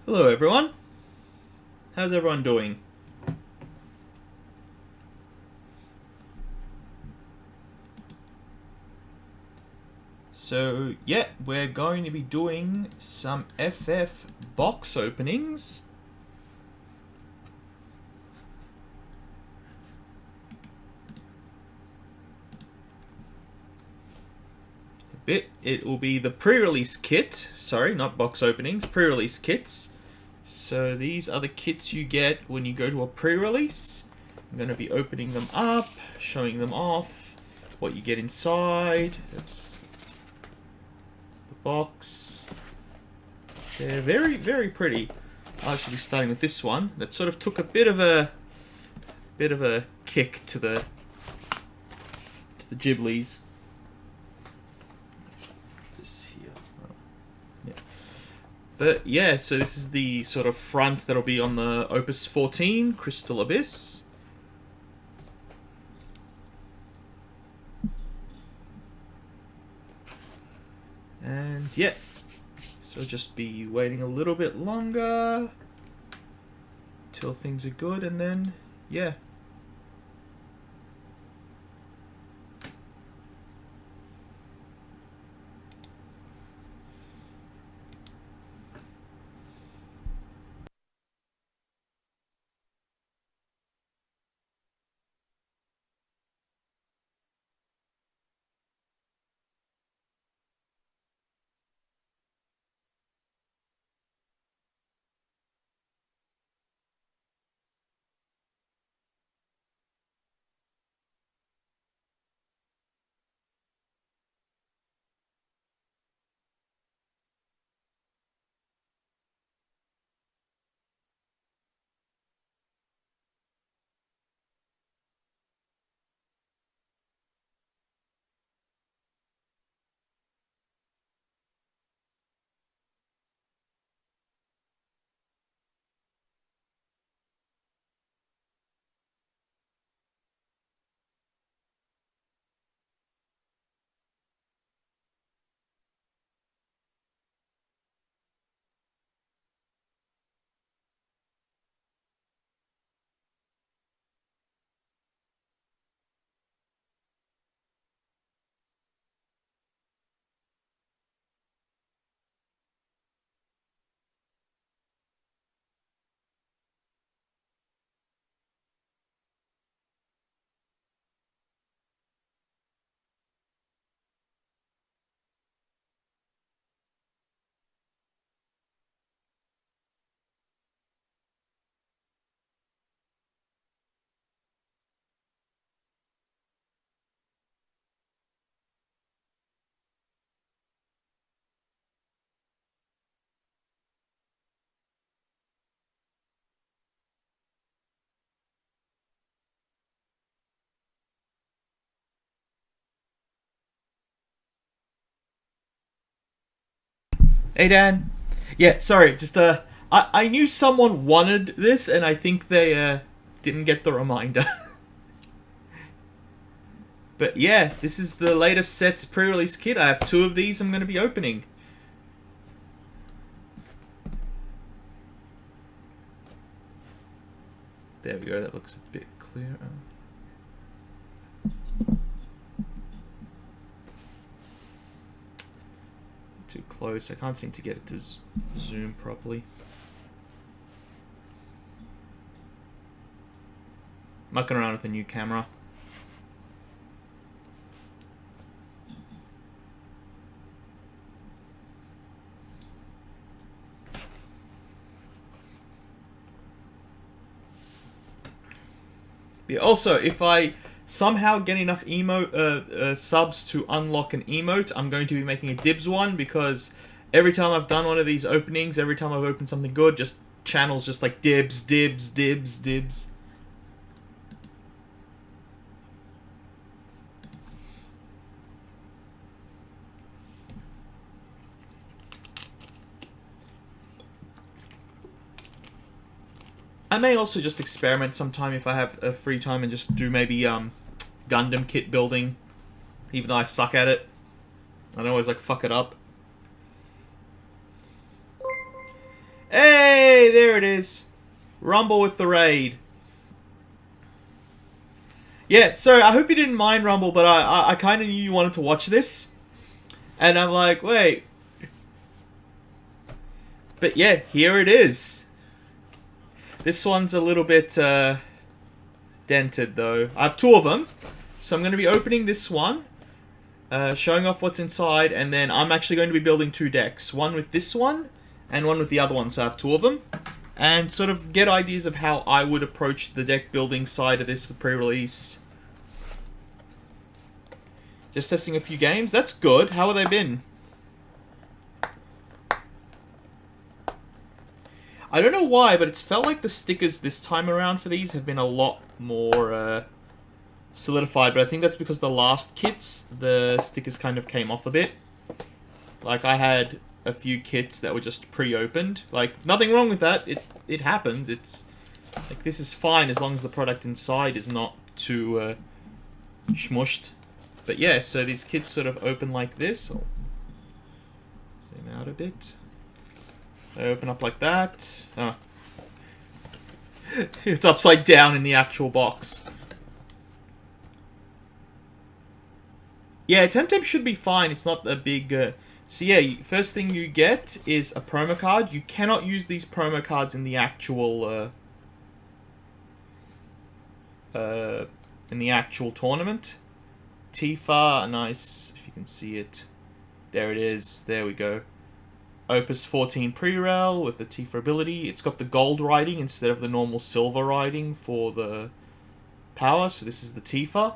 Hello everyone. How's everyone doing? So, yeah, we're going to be doing some FF box openings. It will be the pre-release kit. Sorry, not box openings, pre-release kits. So these are the kits you get when you go to a pre-release. I'm going to be opening them up, showing them off, what you get inside. That's the box. They're very, very pretty. I'll actually be starting with this one. That sort of took a bit of a kick to the Ghiblies. But yeah, so this is the sort of front that'll be on the Opus 14, Crystal Abyss. And yeah, so just be waiting a little bit longer till things are good, and then yeah. Hey Dan. Yeah, sorry, just I knew someone wanted this, and I think they didn't get the reminder. But yeah, this is the latest set's pre-release kit. I have two of these I'm going to be opening. There we go, that looks a bit clearer. Too close, I can't seem to get it to zoom properly. Mucking around with a new camera. Yeah, also, if I somehow get enough subs to unlock an emote, I'm going to be making a dibs one, because every time I've done one of these openings, every time I've opened something good, just channels just like dibs, dibs, dibs, dibs. I may also just experiment sometime if I have a free time and just do maybe Gundam kit building, even though I suck at it. I always like fuck it up. Hey, there it is. Rumble with the raid. Yeah, so I hope you didn't mind Rumble, but I kind of knew you wanted to watch this. And I'm like, wait. But yeah, here it is. This one's a little bit dented, though. I have two of them. So I'm going to be opening this one. Showing off what's inside. And then I'm actually going to be building two decks. One with this one. And one with the other one. So I have two of them. And sort of get ideas of how I would approach the deck building side of this for pre-release. Just testing a few games. That's good. How have they been? I don't know why, but it's felt like the stickers this time around for these have been a lot more solidified. But I think that's because the last kits, the stickers kind of came off a bit. Like, I had a few kits that were just pre-opened. Like, nothing wrong with that. It happens. It's like, this is fine as long as the product inside is not too smushed. But yeah, so these kits sort of open like this. I'll zoom out a bit. They open up like that. Oh. It's upside down in the actual box. Yeah, Temtem should be fine. It's not a big... So yeah, first thing you get is a promo card. You cannot use these promo cards in the actual... in the actual tournament. Tifa, nice, if you can see it. There it is. There we go. Opus 14 PreRel with the Tifa ability. It's got the gold writing instead of the normal silver writing for the power. So this is the Tifa.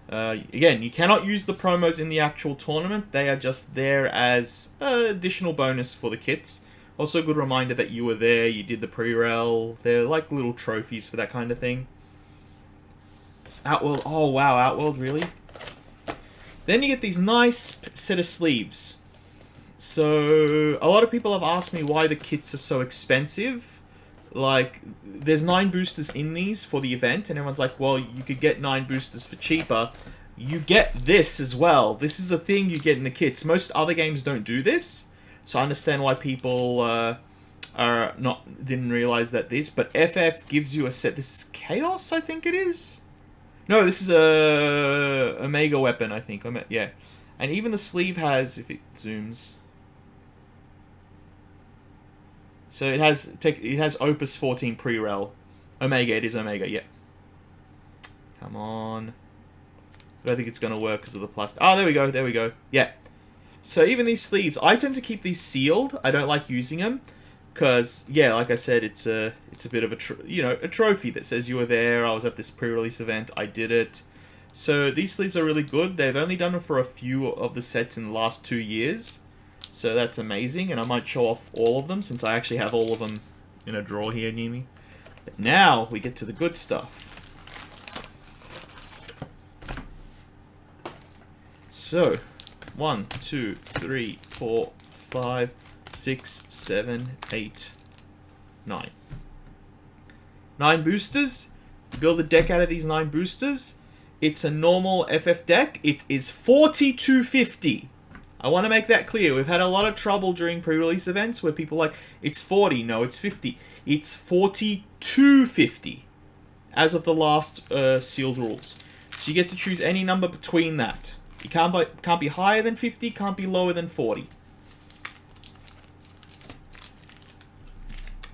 Again, you cannot use the promos in the actual tournament. They are just there as additional bonus for the kits. Also a good reminder that you were there, you did the PreRel. They're like little trophies for that kind of thing. Outworld. Oh, wow. Outworld, really? Then you get these nice set of sleeves. So, a lot of people have asked me why the kits are so expensive. Like, there's 9 boosters in these for the event, and everyone's like, well, you could get 9 boosters for cheaper. You get this as well. This is a thing you get in the kits. Most other games don't do this. So, I understand why people didn't realize that this. But FF gives you a set. This is Chaos, I think it is. No, this is a Omega weapon, I think. Yeah. And even the sleeve has, if it zooms... So it has Opus 14 PreRel. Omega, it is Omega, yeah. Come on. I don't think it's going to work because of the plastic. Oh, there we go, there we go. Yeah. So even these sleeves, I tend to keep these sealed. I don't like using them. Because, yeah, like I said, it's a bit of a trophy that says you were there. I was at this pre-release event. I did it. So these sleeves are really good. They've only done it for a few of the sets in the last 2 years. So that's amazing. And I might show off all of them since I actually have all of them in a drawer here near me. But now we get to the good stuff. So, 1, 2, 3, 4, 5... 6, 7, 8, 9. 9 boosters. Build a deck out of these 9 boosters. It's a normal FF deck. It is 4250. I want to make that clear. We've had a lot of trouble during pre-release events where people are like, it's 40. No, it's 50. It's 4250 as of the last sealed rules. So you get to choose any number between that. You can't be higher than 50, can't be lower than 40.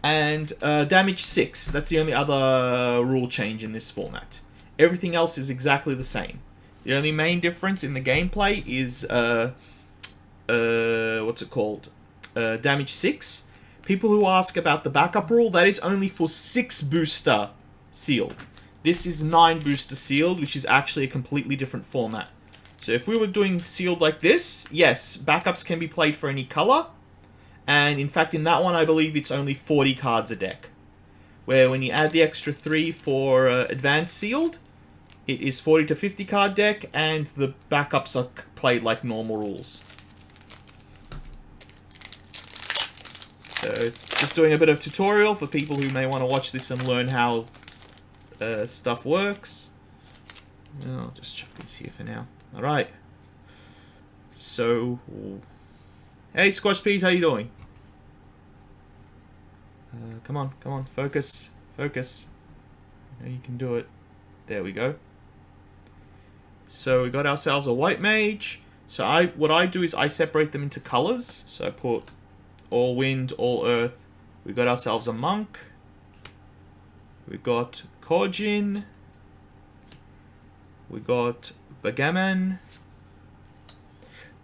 And damage 6. That's the only other rule change in this format. Everything else is exactly the same. The only main difference in the gameplay is what's it called? Damage 6. People who ask about the backup rule, that is only for 6 booster sealed. This is 9 booster sealed, which is actually a completely different format. So if we were doing sealed like this, yes, backups can be played for any color. And in fact, in that one, I believe it's only 40 cards a deck. Where when you add the extra 3 for advanced sealed, it is 40 to 50 card deck, and the backups are played like normal rules. So, just doing a bit of tutorial for people who may want to watch this and learn how stuff works. I'll just chuck these here for now. Alright. So... Hey, Squash Peas, how you doing? Come on, come on. Focus. Focus. I know you can do it. There we go. So we got ourselves a white mage. So what I do is I separate them into colors. So I put all wind, all earth. We got ourselves a monk. We got Korjin. We got Bagaman.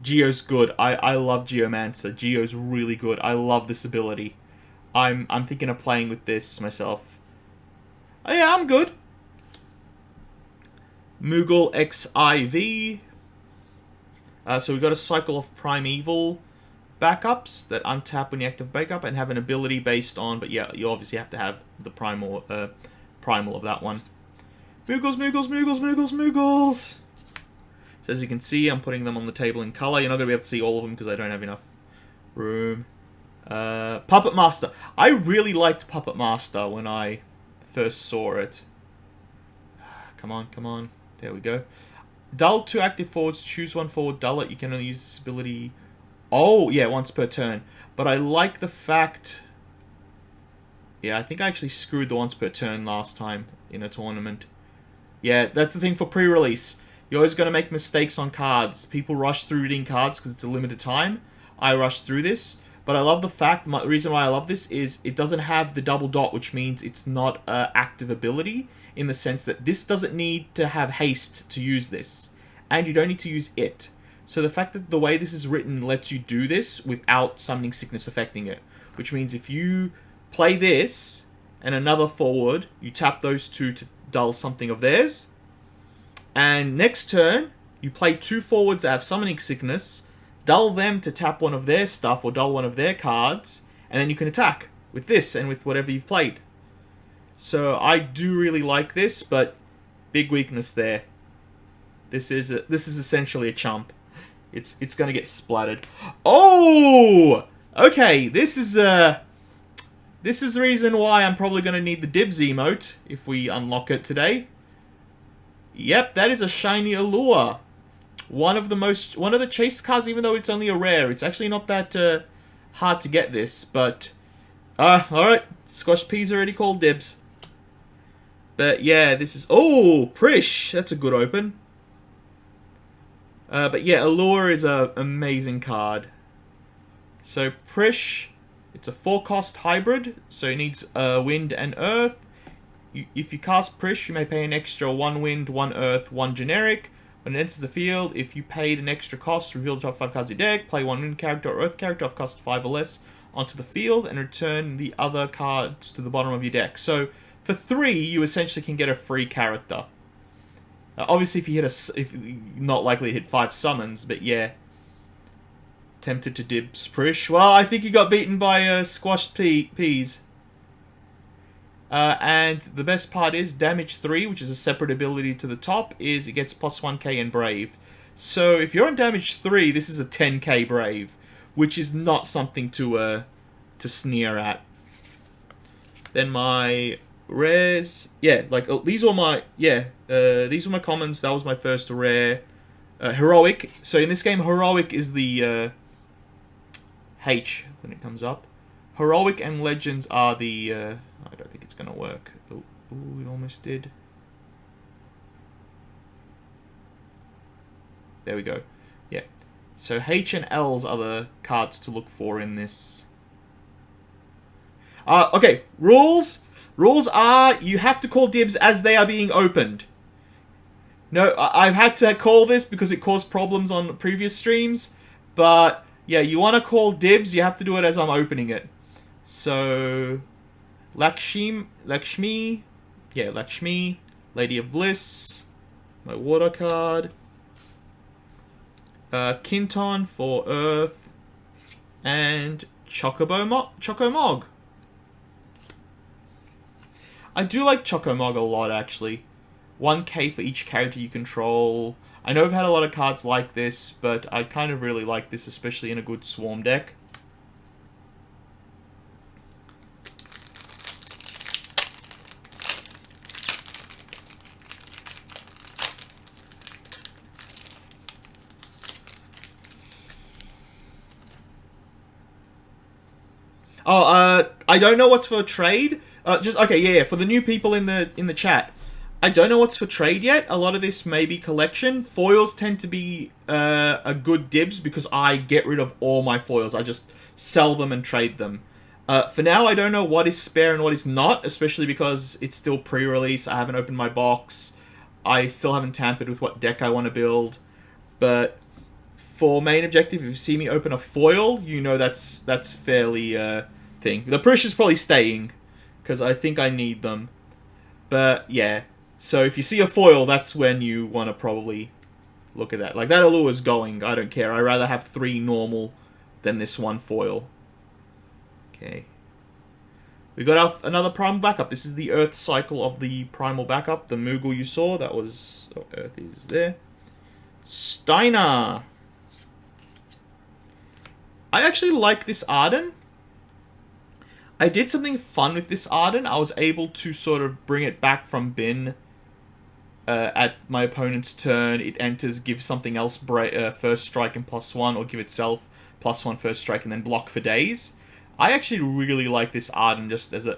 Geo's good. I love Geomancer. Geo's really good. I love this ability. I'm thinking of playing with this myself. Oh yeah, I'm good. Moogle XIV. So we've got a cycle of primeval backups that untap when you active backup and have an ability based on, but yeah, you obviously have to have the primal of that one. Moogles, Moogles, Moogles, Moogles, Moogles! So as you can see, I'm putting them on the table in color. You're not going to be able to see all of them because I don't have enough room. Puppet Master. I really liked Puppet Master when I first saw it. Come on, come on. There we go. Dull 2 active forwards. Choose one forward. Dull it. You can only use this ability... Oh, yeah, once per turn. But I like the fact... Yeah, I think I actually screwed the once per turn last time in a tournament. Yeah, that's the thing for pre-release. You're always going to make mistakes on cards. People rush through reading cards because it's a limited time. I rushed through this. But I love the fact, the reason why I love this is it doesn't have the double dot, which means it's not an active ability in the sense that this doesn't need to have haste to use this. And you don't need to use it. So the fact that the way this is written lets you do this without summoning sickness affecting it. Which means if you play this and another forward, you tap those two to dull something of theirs. And next turn, you play 2 forwards that have summoning sickness, dull them to tap one of their stuff or dull one of their cards, and then you can attack with this and with whatever you've played. So I do really like this, but big weakness there. This is essentially a chump. It's gonna get splattered. Oh, okay. This is the reason why I'm probably gonna need the dibs emote if we unlock it today. Yep, that is a shiny Allure. One of the chase cards, even though it's only a rare. It's actually not that hard to get this, but alright. Squash P's already called dibs. But yeah, this is Prish. That's a good open. But yeah, Allure is an amazing card. So Prish, it's a 4-cost hybrid, so it needs wind and earth. If you cast Prish, you may pay an extra 1 wind, 1 earth, 1 generic. When it enters the field, if you paid an extra cost, reveal the top 5 cards of your deck, play 1 wind character or earth character of cost 5 or less onto the field, and return the other cards to the bottom of your deck. So for 3, you essentially can get a free character. Obviously, if you if you're not likely to hit 5 summons, but yeah. Tempted to dibs Prish. Well, I think you got beaten by squashed peas. And the best part is damage 3, which is a separate ability to the top, is it gets plus 1k in Brave. So if you're on damage 3, this is a 10k Brave, which is not something to sneer at. Then my rares, yeah, like these were my commons. That was my first rare. Heroic. So in this game, Heroic is the H when it comes up. Heroic and Legends are the... I don't think it's going to work. Oh, it almost did. There we go. Yeah. So H and L's are the cards to look for in this. Okay, rules. Rules are you have to call dibs as they are being opened. No, I've had to call this because it caused problems on previous streams. But, yeah, you want to call dibs, you have to do it as I'm opening it. So, Lakshmi, Lady of Bliss, my water card, Kinton for Earth, and Chocomog. I do like Chocomog a lot, actually. 1k for each character you control. I know I've had a lot of cards like this, but I kind of really like this, especially in a good Swarm deck. I don't know what's for trade. Okay, yeah, for the new people in the chat. I don't know what's for trade yet. A lot of this may be collection. Foils tend to be a good dibs because I get rid of all my foils. I just sell them and trade them. For now, I don't know what is spare and what is not, especially because it's still pre-release. I haven't opened my box. I still haven't tampered with what deck I want to build. But for main objective, if you see me open a foil, you know that's fairly thing. The push is probably staying because I think I need them. But yeah, so if you see a foil, that's when you want to probably look at that. Like that allure is going. I don't care. I'd rather have 3 normal than this 1 foil. Okay. We got another primal backup. This is the Earth cycle of the primal backup. The Moogle you saw, that was... Oh, Earth is there. Steiner. I actually like this Arden. I did something fun with this Arden. I was able to sort of bring it back from bin at my opponent's turn. It enters, gives something else first strike and +1, or give itself +1 first strike and then block for days. I actually really like this Arden just as a...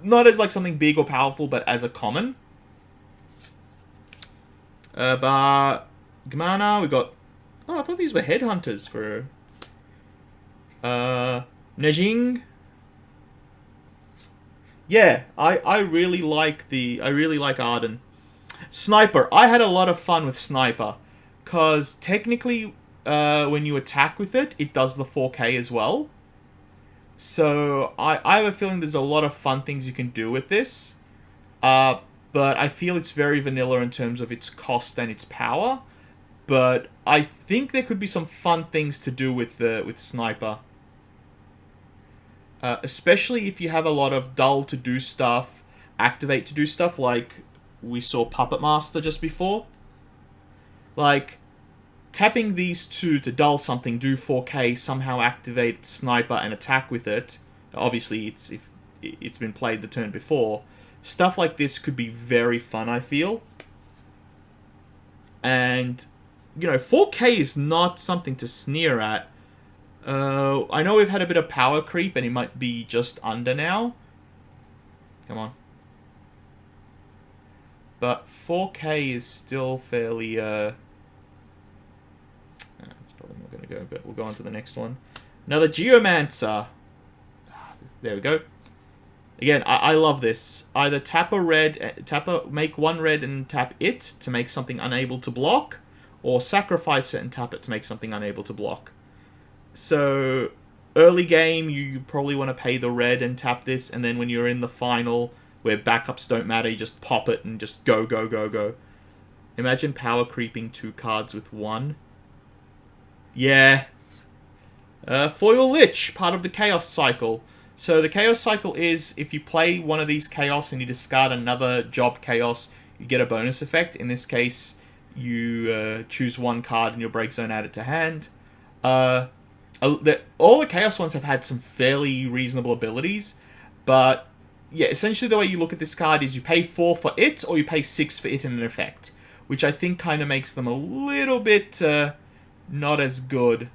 Not as like something big or powerful, but as a common. But... Gamana, we got... Oh, I thought these were headhunters for... Nejing. Yeah, I really like the... I really like Arden. Sniper. I had a lot of fun with Sniper. Because technically, when you attack with it, it does the 4K as well. So, I have a feeling there's a lot of fun things you can do with this. But I feel it's very vanilla in terms of its cost and its power. But I think there could be some fun things to do with Sniper. Especially if you have a lot of dull to do stuff, activate to do stuff, like we saw Puppet Master just before. Like... Tapping these 2 to dull something, do 4K, somehow activate Sniper and attack with it. Obviously, if it's been played the turn before. Stuff like this could be very fun, I feel. And, you know, 4K is not something to sneer at. I know we've had a bit of power creep, and it might be just under now. Come on. But 4K is still fairly... Probably not going to go, but we'll go on to the next one. Another Geomancer. There we go. Again, I love this. Either tap a red, make 1 red and tap it to make something unable to block, or sacrifice it and tap it to make something unable to block. So, early game, you probably want to pay the red and tap this, and then when you're in the final, where backups don't matter, you just pop it and just go, go, go, go. Imagine power creeping 2 cards with 1. Yeah. Foil Lich, part of the Chaos Cycle. So the Chaos Cycle is, if you play one of these Chaos and you discard another job Chaos, you get a bonus effect. In this case, you choose 1 card in your break zone, add it to hand. All the Chaos ones have had some fairly reasonable abilities, but yeah, essentially the way you look at this card is you pay 4 for it, or you pay 6 for it in an effect, which I think kind of makes them a little bit... not as good.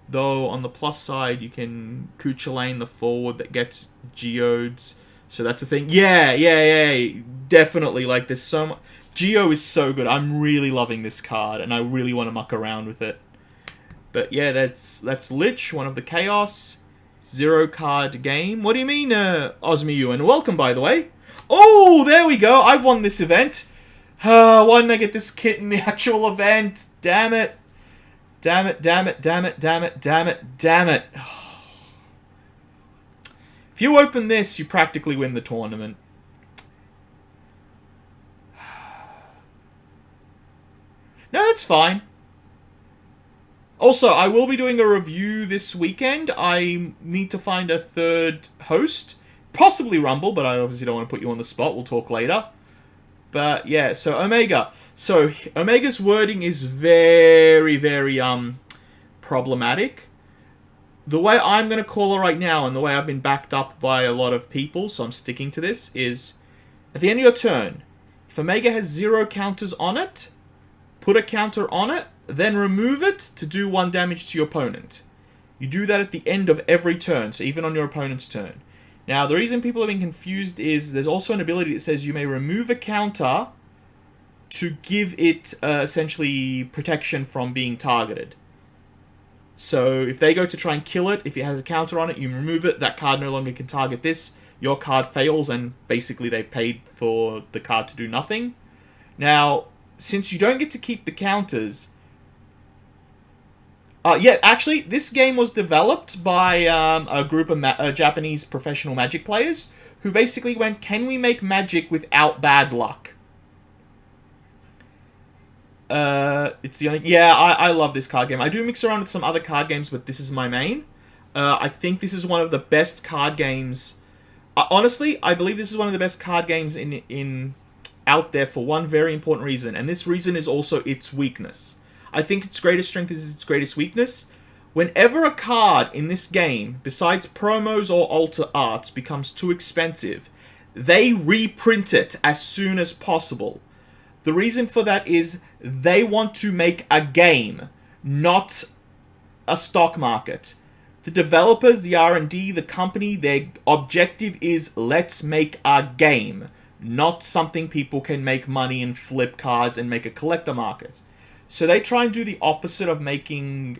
Though, on the plus side, you can Kuchulain the forward that gets Geodes. So that's a thing. Yeah. Definitely. Like, there's so much... Geo is so good. I'm really loving this card, and I really want to muck around with it. But yeah, that's Lich, one of the Chaos. 0 card game. What do you mean, Osmi Ewan? Welcome, by the way. Oh, there we go. I've won this event. Why didn't I get this kit in the actual event? Damn it. Damn it. If you open this, you practically win the tournament. No, that's fine. Also, I will be doing a review this weekend. I need to find a 3rd host. Possibly Rumble, but I obviously don't want to put you on the spot. We'll talk later. But, yeah, so Omega. So, Omega's wording is very, very, problematic. The way I'm going to call it right now, and the way I've been backed up by a lot of people, so I'm sticking to this, is at the end of your turn, if Omega has 0 counters on it, put a counter on it, then remove it to do 1 damage to your opponent. You do that at the end of every turn, so even on your opponent's turn. Now, the reason people have been confused is there's also an ability that says you may remove a counter to give it essentially protection from being targeted. So if they go to try and kill it, if it has a counter on it, you remove it, that card no longer can target this, your card fails, and basically they've paid for the card to do nothing. Now, since you don't get to keep the counters... yeah, actually, this game was developed by a group of Japanese professional Magic players who basically went, can we make Magic without bad luck? It's the only... Yeah, I love this card game. I do mix around with some other card games, but this is my main. I think this is one of the best card games... honestly, I believe this is one of the best card games out there for one very important reason, and this reason is also its weakness. I think its greatest strength is its greatest weakness. Whenever a card in this game, besides promos or alter arts, becomes too expensive, they reprint it as soon as possible. The reason for that is they want to make a game, not a stock market. The developers, the R&D, the company, their objective is let's make a game, not something people can make money and flip cards and make a collector market. So they try and do the opposite of making...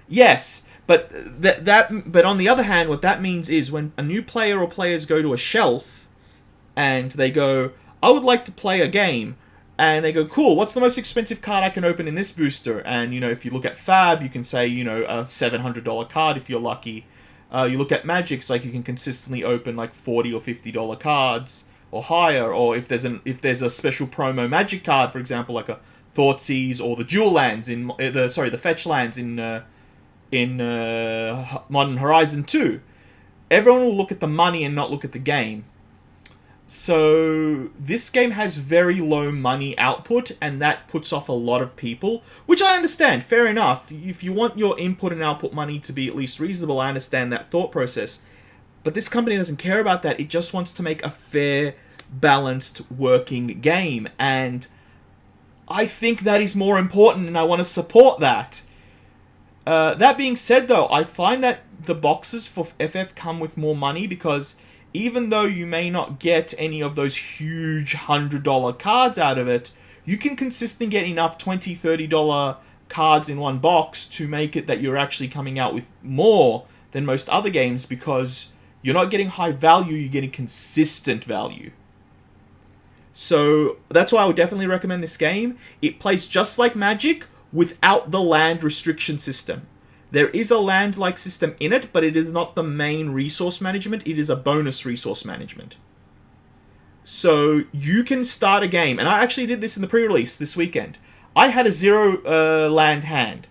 Yes, but but on the other hand, what that means is when a new player or players go to a shelf and they go, I would like to play a game, and they go, cool, what's the most expensive card I can open in this booster? And, you know, if you look at Fab, you can say, you know, a $700 card if you're lucky. You look at Magic, it's like you can consistently open like $40 or $50 cards or higher. Or if there's a special promo Magic card, for example, like a Thoughtseize or the Dual Lands the Fetch Lands in Modern Horizon 2. Everyone will look at the money and not look at the game. So this game has very low money output, and that puts off a lot of people, which I understand, fair enough. If you want your input and output money to be at least reasonable, I understand that thought process. But this company doesn't care about that. It just wants to make a fair, balanced, working game, and I think that is more important, and I want to support that. That being said, though, I find that the boxes for FF come with more money because even though you may not get any of those huge $100 cards out of it, you can consistently get enough $20, $30 cards in one box to make it that you're actually coming out with more than most other games because you're not getting high value, you're getting consistent value. So that's why I would definitely recommend this game. It plays just like Magic without the land restriction system. There is a land-like system in it, but it is not the main resource management. It is a bonus resource management. So you can start a game, and I actually did this in the pre-release this weekend. I had a 0 land hand.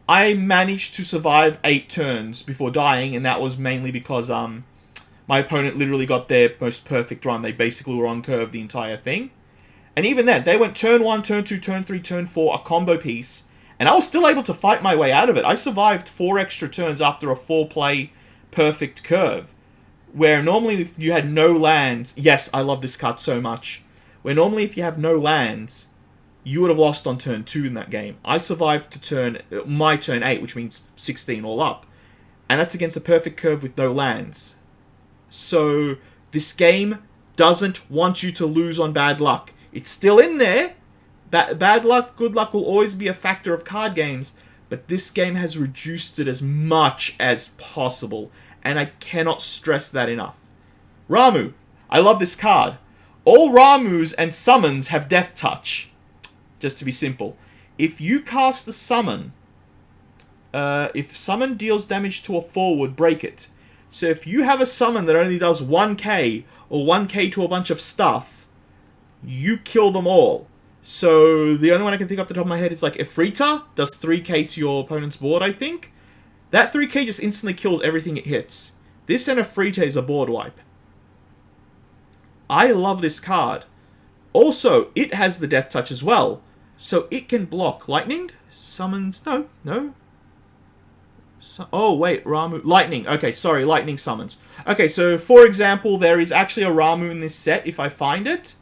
I managed to survive 8 turns before dying, and that was mainly because my opponent literally got their most perfect run. They basically were on curve the entire thing. And even then, they went turn 1, turn 2, turn 3, turn 4, a combo piece. And I was still able to fight my way out of it. I survived 4 extra turns after a 4-play perfect curve. Where normally if you had no lands... Yes, I love this card so much. Where normally if you have no lands, you would have lost on turn 2 in that game. I survived to my turn 8, which means 16 all up. And that's against a perfect curve with no lands. So this game doesn't want you to lose on bad luck. It's still in there. Bad luck, good luck will always be a factor of card games, but this game has reduced it as much as possible, and I cannot stress that enough. Ramuh. I love this card. All Ramuhs and summons have Death Touch. Just to be simple. If you cast a summon, if summon deals damage to a forward, break it. So if you have a summon that only does 1k, or 1k to a bunch of stuff, you kill them all. So, the only one I can think off the top of my head is like Ifrita, does 3k to your opponent's board, I think. That 3k just instantly kills everything it hits. This and Ifrita is a board wipe. I love this card. Also, it has the Death Touch as well. So, it can block Lightning, Summons, no. Oh, wait, Ramuh, Lightning, okay, sorry, Lightning Summons. Okay, so, for example, there is actually a Ramuh in this set, if I find it.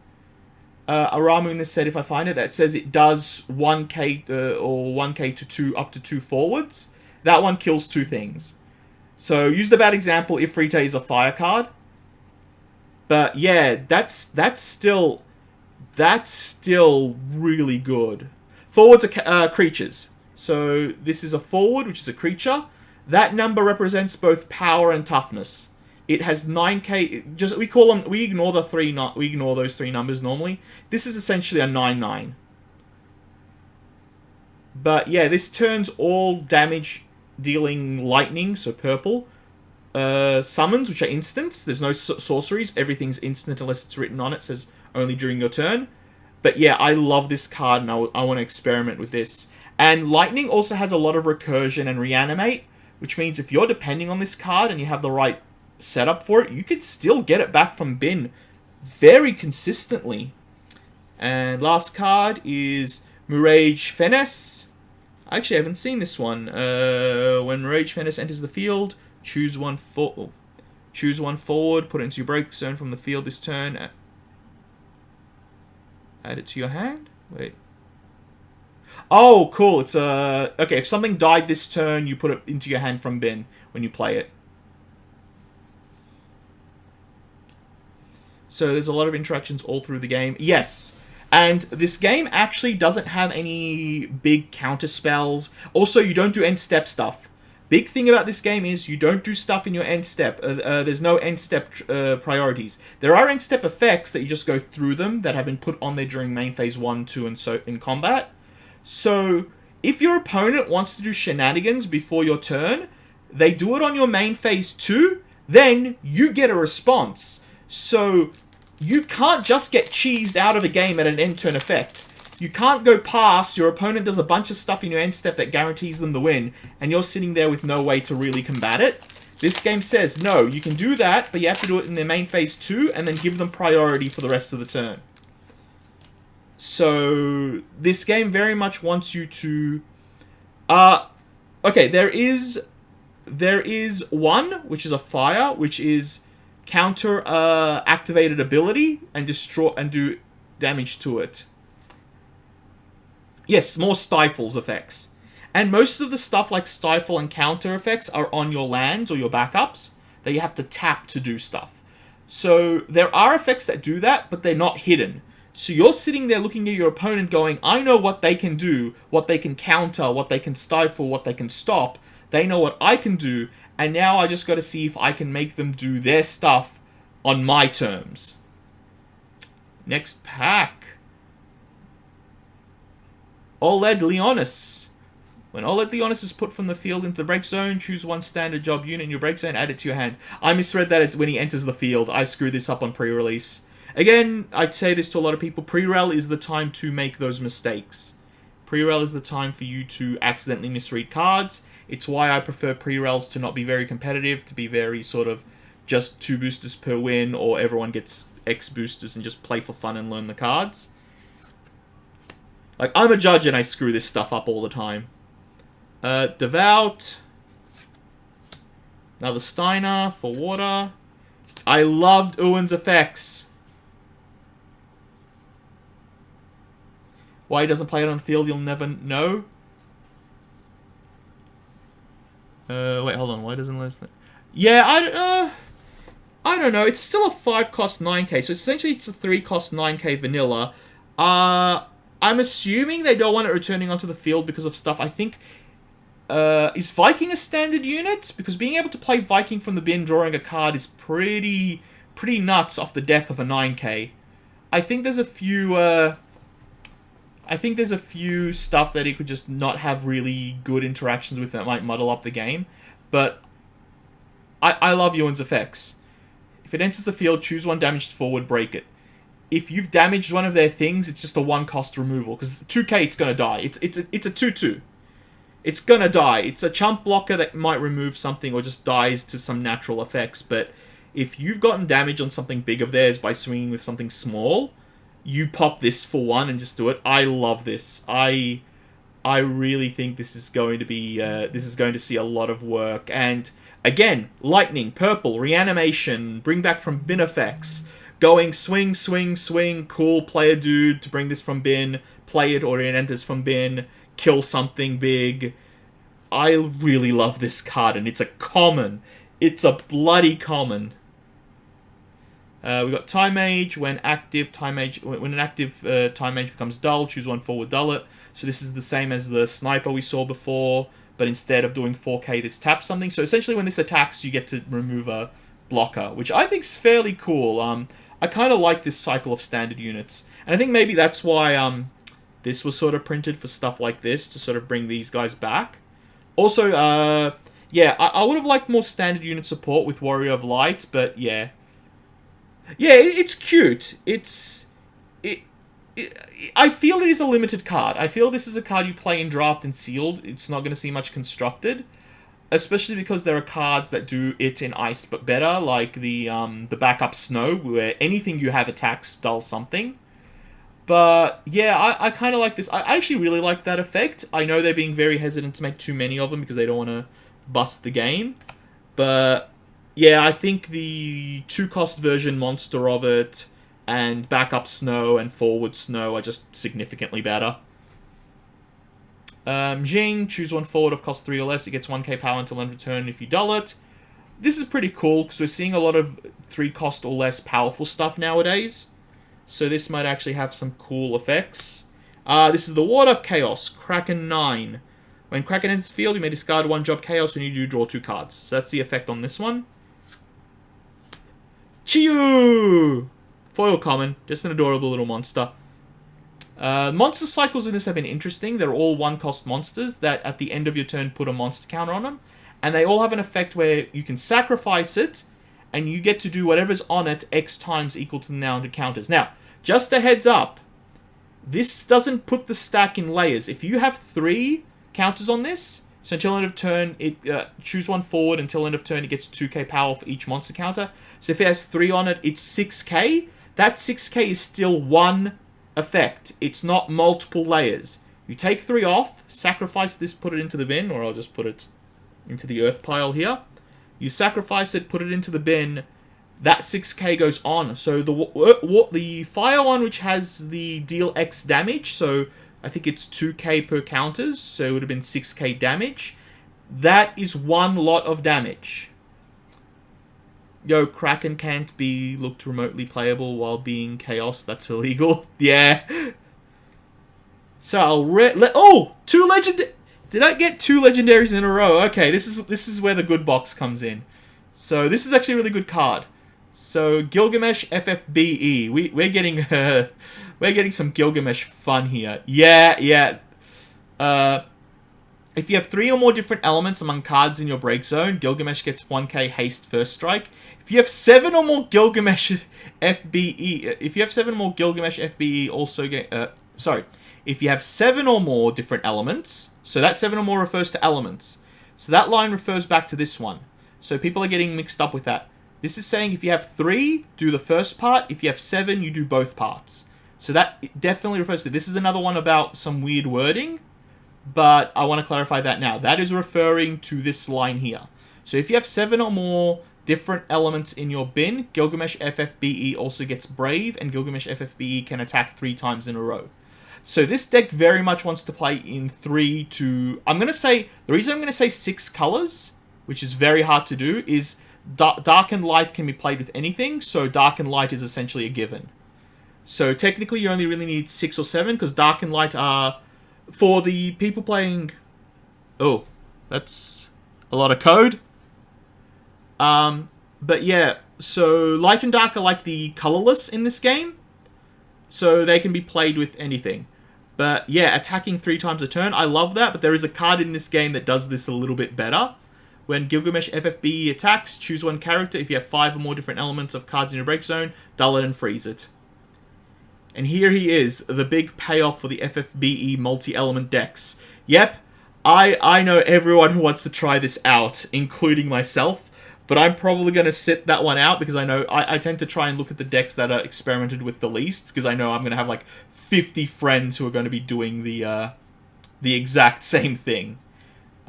A Ramuh in this set, if I find it, that says it does 1k or 1k to 2 up to 2 forwards. that one kills 2 things. So, use the bad example, Ifrita is a fire card. But yeah, that's still really good. Forwards are creatures. So this is a forward, which is a creature. That number represents both power and toughness. It has 9k. Just we ignore those 3 numbers normally. This is essentially a 9/9. But yeah, this turns all damage dealing lightning, so purple. Summons, which are instants. There's no sorceries. Everything's instant unless it's written on it. It says only during your turn. But yeah, I love this card and I want to experiment with this. And lightning also has a lot of recursion and reanimate, which means if you're depending on this card and you have the right setup for it, you could still get it back from bin very consistently. And last card is Mage Fennes. I actually haven't seen this one. When Mage Fennes enters the field, choose one forward, put it into your break zone from the field this turn. Add it to your hand? Wait. Oh, cool. It's okay, if something died this turn, you put it into your hand from bin when you play it. So there's a lot of interactions all through the game. Yes. And this game actually doesn't have any big counter spells. Also, you don't do end step stuff. Big thing about this game is you don't do stuff in your end step. There's no end step priorities. There are end step effects that you just go through them that have been put on there during main phase 1, 2, and so in combat. So if your opponent wants to do shenanigans before your turn, they do it on your main phase 2, then you get a response. So you can't just get cheesed out of a game at an end turn effect. You can't go past, your opponent does a bunch of stuff in your end step that guarantees them the win, and you're sitting there with no way to really combat it. This game says, no, you can do that, but you have to do it in their main phase 2, and then give them priority for the rest of the turn. So, this game very much wants you to... okay, there is one, which is a fire, which is counter activated ability, and destroy and do damage to it. Yes, more stifles effects. And most of the stuff like stifle and counter effects are on your lands or your backups that you have to tap to do stuff. So there are effects that do that, but they're not hidden. So you're sitting there looking at your opponent going, I know what they can do, what they can counter, what they can stifle, what they can stop. They know what I can do, and now I just got to see if I can make them do their stuff on my terms. Next pack. OLED Leonis. When OLED Leonis is put from the field into the break zone, choose one standard job unit in your break zone, add it to your hand. I misread that as when he enters the field. I screwed this up on pre-release. Again, I'd say this to a lot of people. Pre-rel is the time to make those mistakes. Pre-rel is the time for you to accidentally misread cards. It's why I prefer pre-rels to not be very competitive, to be very sort of just 2 boosters per win, or everyone gets X boosters and just play for fun and learn the cards. Like, I'm a judge and I screw this stuff up all the time. Devout. Another Steiner for water. I loved Ewan's effects. Why he doesn't play it on the field, you'll never know. Wait, hold on. Why doesn't it... Yeah, I don't know. It's still a 5 cost 9k, so essentially it's a 3 cost 9k vanilla. I'm assuming they don't want it returning onto the field because of stuff. I think, is Viking a standard unit? Because being able to play Viking from the bin drawing a card is pretty nuts off the death of a 9k. I think there's a few stuff that he could just not have really good interactions with that might muddle up the game. But I love Ewan's effects. If it enters the field, choose one damaged forward, break it. If you've damaged one of their things, it's just a 1 cost removal. Because 2k, it's going to die. It's a 2/2. It's going to die. It's a chump blocker that might remove something or just dies to some natural effects. But if you've gotten damage on something big of theirs by swinging with something small, you pop this for 1 and just do it. I love this. I really think this is going to be... this is going to see a lot of work. And again, lightning, purple, reanimation, bring back from bin effects... Going swing, swing, swing, cool, play a dude to bring this from bin, play it or it enters from bin, kill something big. I really love this card, and it's a common. It's a bloody common. We got Time Mage. When active, Time Mage. When an active Time Mage becomes dull, choose one forward, dull it. So this is the same as the Sniper we saw before, but instead of doing 4K, this taps something. So essentially, when this attacks, you get to remove a blocker, which I think is fairly cool. I kind of like this cycle of standard units, and I think maybe that's why this was sort of printed for stuff like this to sort of bring these guys back. Also, yeah, I would have liked more standard unit support with Warrior of Light, but yeah. Yeah, it's cute. I feel it is a limited card. I feel this is a card you play in Draft and Sealed. It's not going to see much constructed, especially because there are cards that do it in Ice but better, like the backup Snow, where anything you have attacks does something. But yeah, I kind of like this. I actually really like that effect. I know they're being very hesitant to make too many of them because they don't want to bust the game, but yeah, I think the 2-cost version monster of it and backup Snow and forward Snow are just significantly better. Jing, choose one forward of cost 3 or less. It gets 1k power until end of turn if you dull it. This is pretty cool because we're seeing a lot of 3-cost or less powerful stuff nowadays. So this might actually have some cool effects. This is the Water Chaos, Kraken 9. When Kraken enters the field, you may discard 1 Job Chaos when you do draw 2 cards. So that's the effect on this one. Chiyu! Foil common, just an adorable little monster. Monster cycles in this have been interesting. They're all 1-cost monsters that at the end of your turn put a monster counter on them. And they all have an effect where you can sacrifice it, and you get to do whatever's on it X times equal to the number of counters. Now, just a heads up, this doesn't put the stack in layers. If you have 3 counters on this, so until end of turn, choose one forward. Until end of turn, it gets 2k power for each monster counter. So if it has 3 on it, it's 6k. That 6k is still one effect. It's not multiple layers. You take 3 off, sacrifice this, put it into the bin, or I'll just put it into the earth pile here. You sacrifice it, put it into the bin. That 6k goes on. So the fire one, which has the deal X damage, so I think it's 2k per counters, so it would have been 6k damage. That is one lot of damage. Yo, Kraken can't be looked remotely playable while being Chaos. That's illegal. Yeah. So I'll 2 legend. Did I get 2 legendaries in a row? Okay, this is where the good box comes in. So this is actually a really good card. So Gilgamesh FFBE. We're getting some Gilgamesh fun here. Yeah. If you have 3 or more different elements among cards in your break zone, Gilgamesh gets 1k haste first strike. If you have 7 or more Gilgamesh FBE, also get if you have 7 or more different elements, so that 7 or more refers to elements. So that line refers back to this one. So people are getting mixed up with that. This is saying if you have 3, do the first part. If you have 7, you do both parts. So that definitely refers to... This is another one about some weird wording, but I want to clarify that now. That is referring to this line here. So if you have 7 or more different elements in your bin, Gilgamesh FFBE also gets Brave, and Gilgamesh FFBE can attack 3 times in a row. So this deck very much wants to play in 3 to... The reason I'm going to say 6 colors, which is very hard to do, is Dark and Light can be played with anything, so Dark and Light is essentially a given. So technically you only really need 6 or 7, because Dark and Light are... For the people playing... Oh, that's a lot of code. But yeah, so Light and Dark are like the colorless in this game. So they can be played with anything. But yeah, attacking 3 times a turn, I love that. But there is a card in this game that does this a little bit better. When Gilgamesh FFBE attacks, choose one character. If you have 5 or more different elements of cards in your break zone, dull it and freeze it. And here he is, the big payoff for the FFBE multi-element decks. Yep, I know everyone who wants to try this out, including myself, but I'm probably going to sit that one out because I know I tend to try and look at the decks that are experimented with the least, because I know I'm going to have like 50 friends who are going to be doing the exact same thing.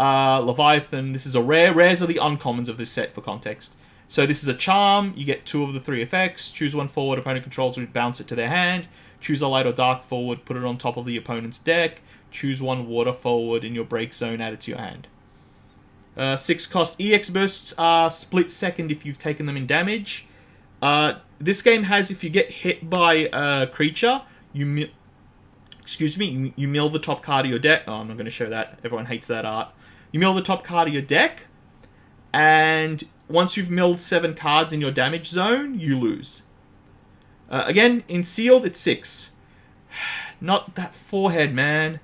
Leviathan, this is a rare. Rares are the uncommons of this set for context. So this is a charm, you get 2 of the 3 effects, choose one forward, opponent controls, bounce it to their hand, choose a light or dark forward, put it on top of the opponent's deck, choose one water forward in your break zone, add it to your hand. 6 cost. EX bursts are split second if you've taken them in damage. This game has, if you get hit by a creature, you mill the top card of your deck. Oh, I'm not going to show that. Everyone hates that art. You mill the top card of your deck, and once you've milled 7 cards in your damage zone, you lose. Again, in sealed, it's 6. Not that forehead, man.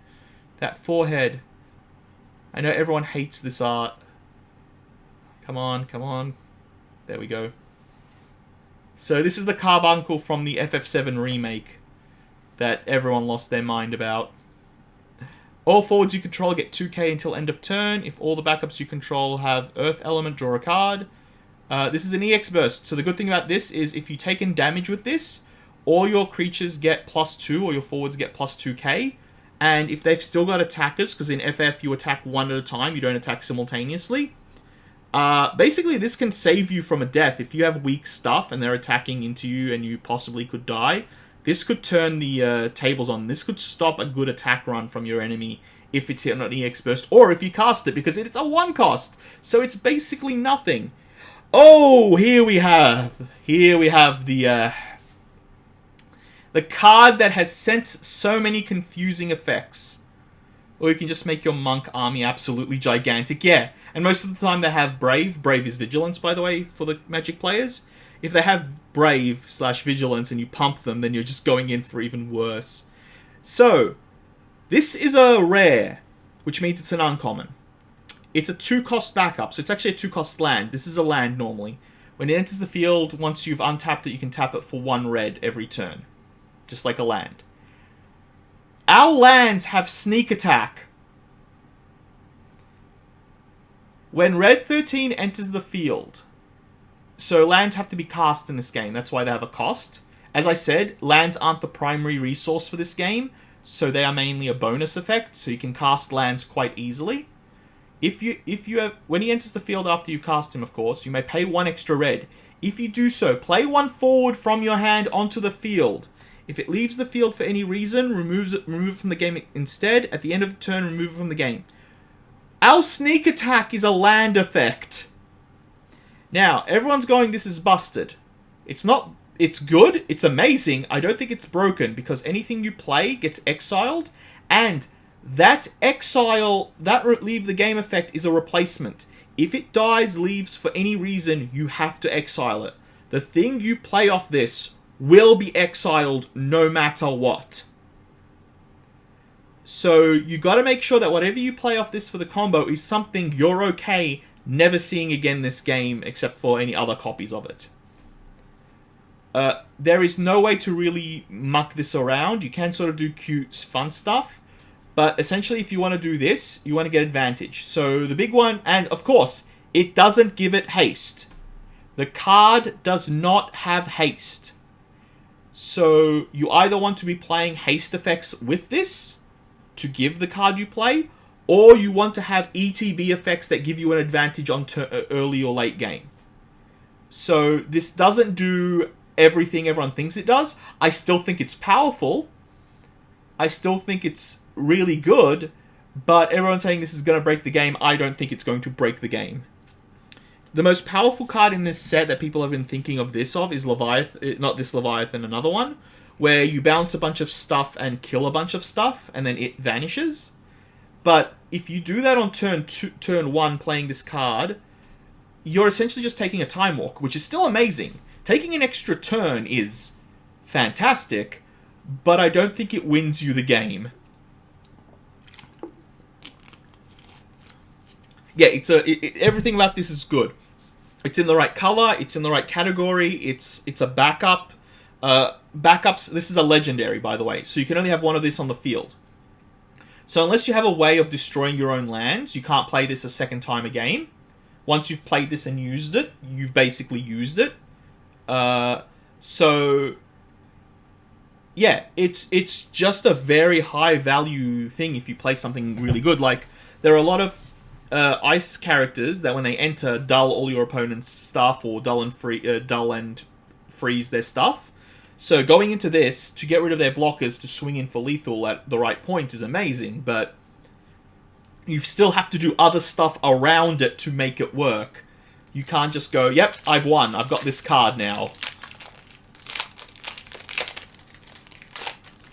That forehead. I know everyone hates this art. Come on, come on. There we go. So this is the carbuncle from the FF7 remake that everyone lost their mind about. All forwards you control get 2k until end of turn. If all the backups you control have Earth Element, draw a card. This is an EX burst. So the good thing about this is if you take in damage with this, all your creatures get +2 or your forwards get +2k. And if they've still got attackers, because in FF you attack one at a time, you don't attack simultaneously. Basically this can save you from a death. If you have weak stuff and they're attacking into you and you possibly could die, this could turn the tables on. This could stop a good attack run from your enemy if it's hit on an EX burst, or if you cast it, because it's a 1 cost. So it's basically nothing. Oh, here we have the card that has sent so many confusing effects. Or you can just make your monk army absolutely gigantic. Yeah, and most of the time they have Brave. Brave is Vigilance, by the way, for the Magic players. If they have Brave/Vigilance and you pump them, then you're just going in for even worse. So, this is a rare, which means it's an uncommon. It's a 2-cost backup, so it's actually a 2-cost land. This is a land normally. When it enters the field, once you've untapped it, you can tap it for 1 red every turn. Just like a land. Our lands have sneak attack. When red 13 enters the field, so lands have to be cast in this game. That's why they have a cost. As I said, lands aren't the primary resource for this game, so they are mainly a bonus effect, so you can cast lands quite easily. When he enters the field after you cast him, of course, you may pay 1 extra red. If you do so, play 1 forward from your hand onto the field. If it leaves the field for any reason, remove it from the game instead. At the end of the turn, remove it from the game. Our sneak attack is a land effect. Now, everyone's going, this is busted. It's not. It's good. It's amazing. I don't think it's broken, because anything you play gets exiled, and that exile, that leave the game effect is a replacement. If it dies, leaves for any reason, you have to exile it. The thing you play off this will be exiled no matter what. So you got to make sure that whatever you play off this for the combo is something you're okay never seeing again this game, except for any other copies of it. There is no way to really muck this around. You can sort of do cute, fun stuff. But essentially, if you want to do this, you want to get advantage. So the big one, and of course, it doesn't give it haste. The card does not have haste. So you either want to be playing haste effects with this to give the card you play, or you want to have ETB effects that give you an advantage on early or late game. So this doesn't do everything everyone thinks it does. I still think it's powerful. I still think it's really good, but everyone's saying this is going to break the game. I don't think it's going to break the game. The most powerful card in this set that people have been thinking of is Leviath, not this Leviathan, another one, where you bounce a bunch of stuff and kill a bunch of stuff, and then it vanishes. But if you do that on turn 1 playing this card, you're essentially just taking a time walk, which is still amazing. Taking an extra turn is fantastic, but I don't think it wins you the game. Yeah, everything about this is good. It's in the right color, it's in the right category, it's a backup. Backups, this is a legendary, by the way, so you can only have one of this on the field. So unless you have a way of destroying your own lands, you can't play this a second time a game. Once you've played this and used it, you've basically used it. So yeah, it's just a very high value thing if you play something really good. Like, there are a lot of ice characters that when they enter, dull all your opponent's stuff, or dull and freeze their stuff. So going into this, to get rid of their blockers to swing in for lethal at the right point is amazing, but you still have to do other stuff around it to make it work. You can't just go, yep, I've won. I've got this card now.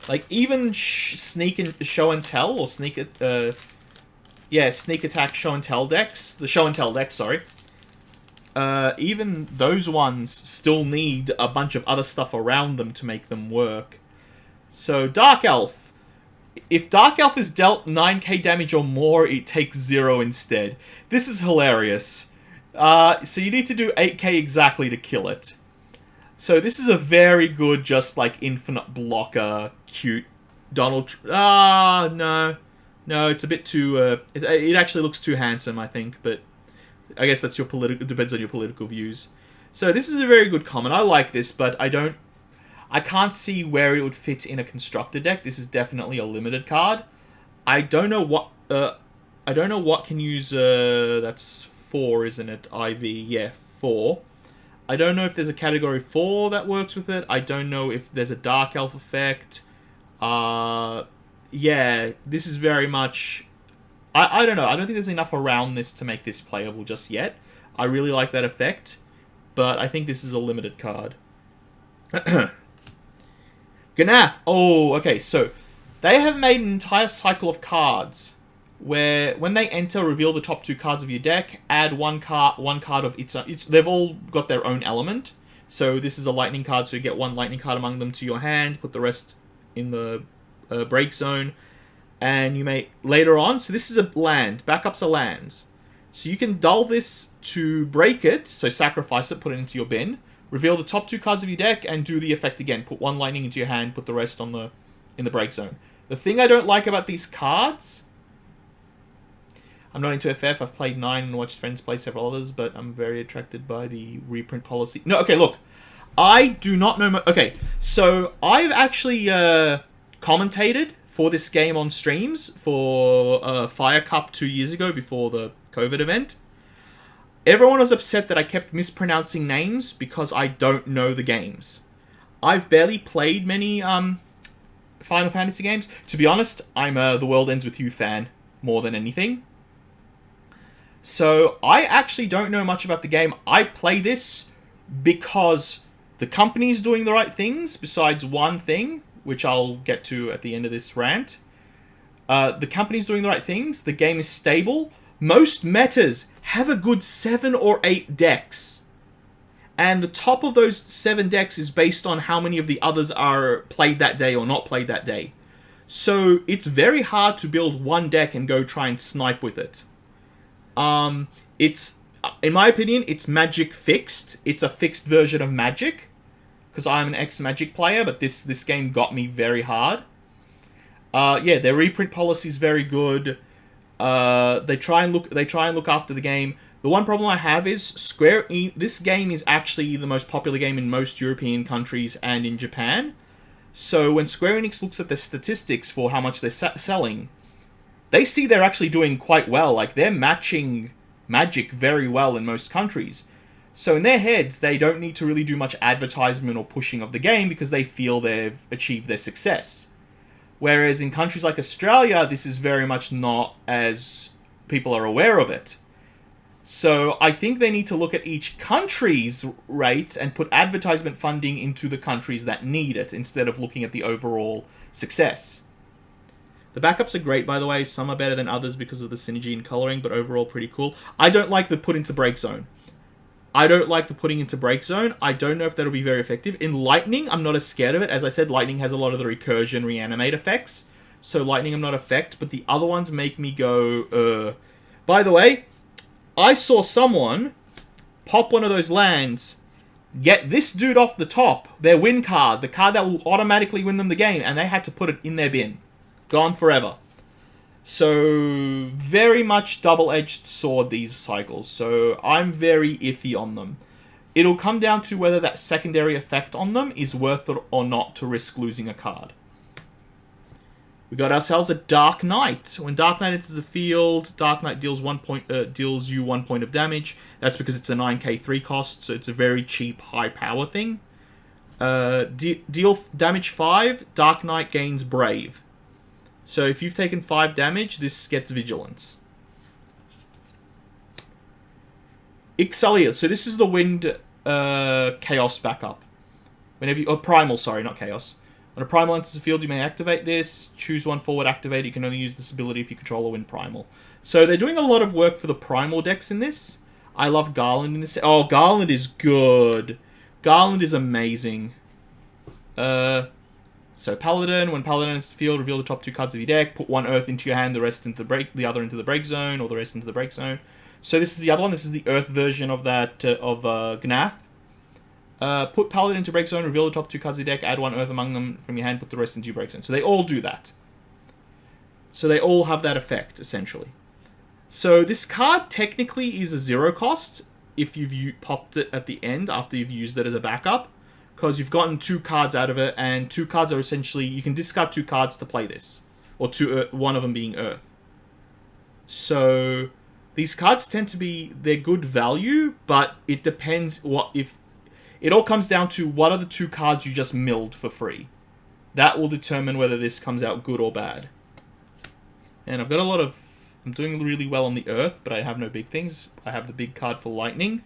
Like, even sneak and show and tell, or sneak attack show and tell decks. The show and tell decks, sorry. Even those ones still need a bunch of other stuff around them to make them work. So, Dark Elf. If Dark Elf is dealt 9k damage or more, it takes 0 instead. This is hilarious. So you need to do 8k exactly to kill it. So this is a very good, just like, infinite blocker, cute Donald... no. No, it's a bit too... it actually looks too handsome, I think, but... I guess that's your political... depends on your political views. So this is a very good common. I like this, but I can't see where it would fit in a constructed deck. This is definitely a limited card. I don't know what... I don't know what can use... that's 4, isn't it? IV, yeah, 4. I don't know if there's a category 4 that works with it. I don't know if there's a Dark Elf effect. Yeah, this is very much... I don't know. I don't think there's enough around this to make this playable just yet. I really like that effect, but I think this is a limited card. Ganath. Oh, okay, so they have made an entire cycle of cards where when they enter, reveal the top 2 cards of your deck, add one card of its own. They've all got their own element. So this is a lightning card, so you get 1 lightning card among them to your hand, put the rest in the break zone, and you may later on. So this is a land. Backups are lands. So you can dull this to break it, so sacrifice it, put it into your bin, reveal the top 2 cards of your deck, and do the effect again. Put 1 lightning into your hand, put the rest in the break zone. The thing I don't like about these cards... I'm not into FF. I've played 9 and watched friends play several others, but I'm very attracted by the reprint policy. No, okay, look. I do not know... Okay, so I've actually commentated for this game on streams for Fire Cup 2 years ago before the COVID event. Everyone was upset that I kept mispronouncing names because I don't know the games. I've barely played many Final Fantasy games. To be honest, I'm a The World Ends With You fan more than anything. So, I actually don't know much about the game. I play this because the company's doing the right things, besides one thing, which I'll get to at the end of this rant. The company's doing the right things, the game is stable. Most metas have a good 7 or 8 decks. And the top of those 7 decks is based on how many of the others are played that day or not played that day. So, it's very hard to build one deck and go try and snipe with it. It's, in my opinion, it's Magic fixed. It's a fixed version of Magic, because I'm an ex-Magic player, but this game got me very hard. Yeah, their reprint policy is very good. They try and look after the game. The one problem I have is this game is actually the most popular game in most European countries and in Japan. So when Square Enix looks at the statistics for how much they're selling, they see they're actually doing quite well. Like, they're matching Magic very well in most countries. So in their heads, they don't need to really do much advertisement or pushing of the game because they feel they've achieved their success. Whereas in countries like Australia, this is very much not as people are aware of it. So I think they need to look at each country's rates and put advertisement funding into the countries that need it, instead of looking at the overall success. The backups are great, by the way. Some are better than others because of the synergy and coloring, but overall pretty cool. I don't like the put into break zone. I don't like the putting into break zone. I don't know if that'll be very effective. In Lightning, I'm not as scared of it. As I said, Lightning has a lot of the recursion, reanimate effects. So Lightning I'm not affected, but the other ones make me go, By the way, I saw someone pop one of those lands, get this dude off the top, their win card, the card that will automatically win them the game, and they had to put it in their bin. Gone forever. So, very much double-edged sword, these cycles. So, I'm very iffy on them. It'll come down to whether that secondary effect on them is worth it or not to risk losing a card. We got ourselves a Dark Knight. When Dark Knight enters the field, Dark Knight deals deals you 1 point of damage. That's because it's a 9k 3 cost, so it's a very cheap, high power thing. Deal damage 5, Dark Knight gains Brave. So if you've taken 5 damage, this gets Vigilance. Ixalia. So this is the Wind Chaos backup. Whenever you... Oh, Primal, sorry, not Chaos. When a Primal enters the field, you may activate this. Choose one forward, activate it. You can only use this ability if you control a Wind Primal. So they're doing a lot of work for the Primal decks in this. I love Garland in this. Oh, Garland is good. Garland is amazing. So Paladin, when Paladin enters the field, reveal the top 2 cards of your deck. Put 1 Earth into your hand, the rest into the break, the other into the break zone, or the rest into the break zone. So this is the other one. This is the Earth version of that Gnath. Put Paladin into break zone, reveal the top 2 cards of your deck, add 1 Earth among them from your hand, put the rest into your break zone. So they all do that. So they all have that effect, essentially. So this card technically is a 0 cost if you've popped it at the end after you've used it as a backup. Because you've gotten 2 cards out of it, and 2 cards are essentially... You can discard 2 cards to play this. Or one of them being Earth. So these cards tend to be... They're good value, but it depends what if... It all comes down to what are the 2 cards you just milled for free. That will determine whether this comes out good or bad. And I've got a lot of... I'm doing really well on the Earth, but I have no big things. I have the big card for Lightning.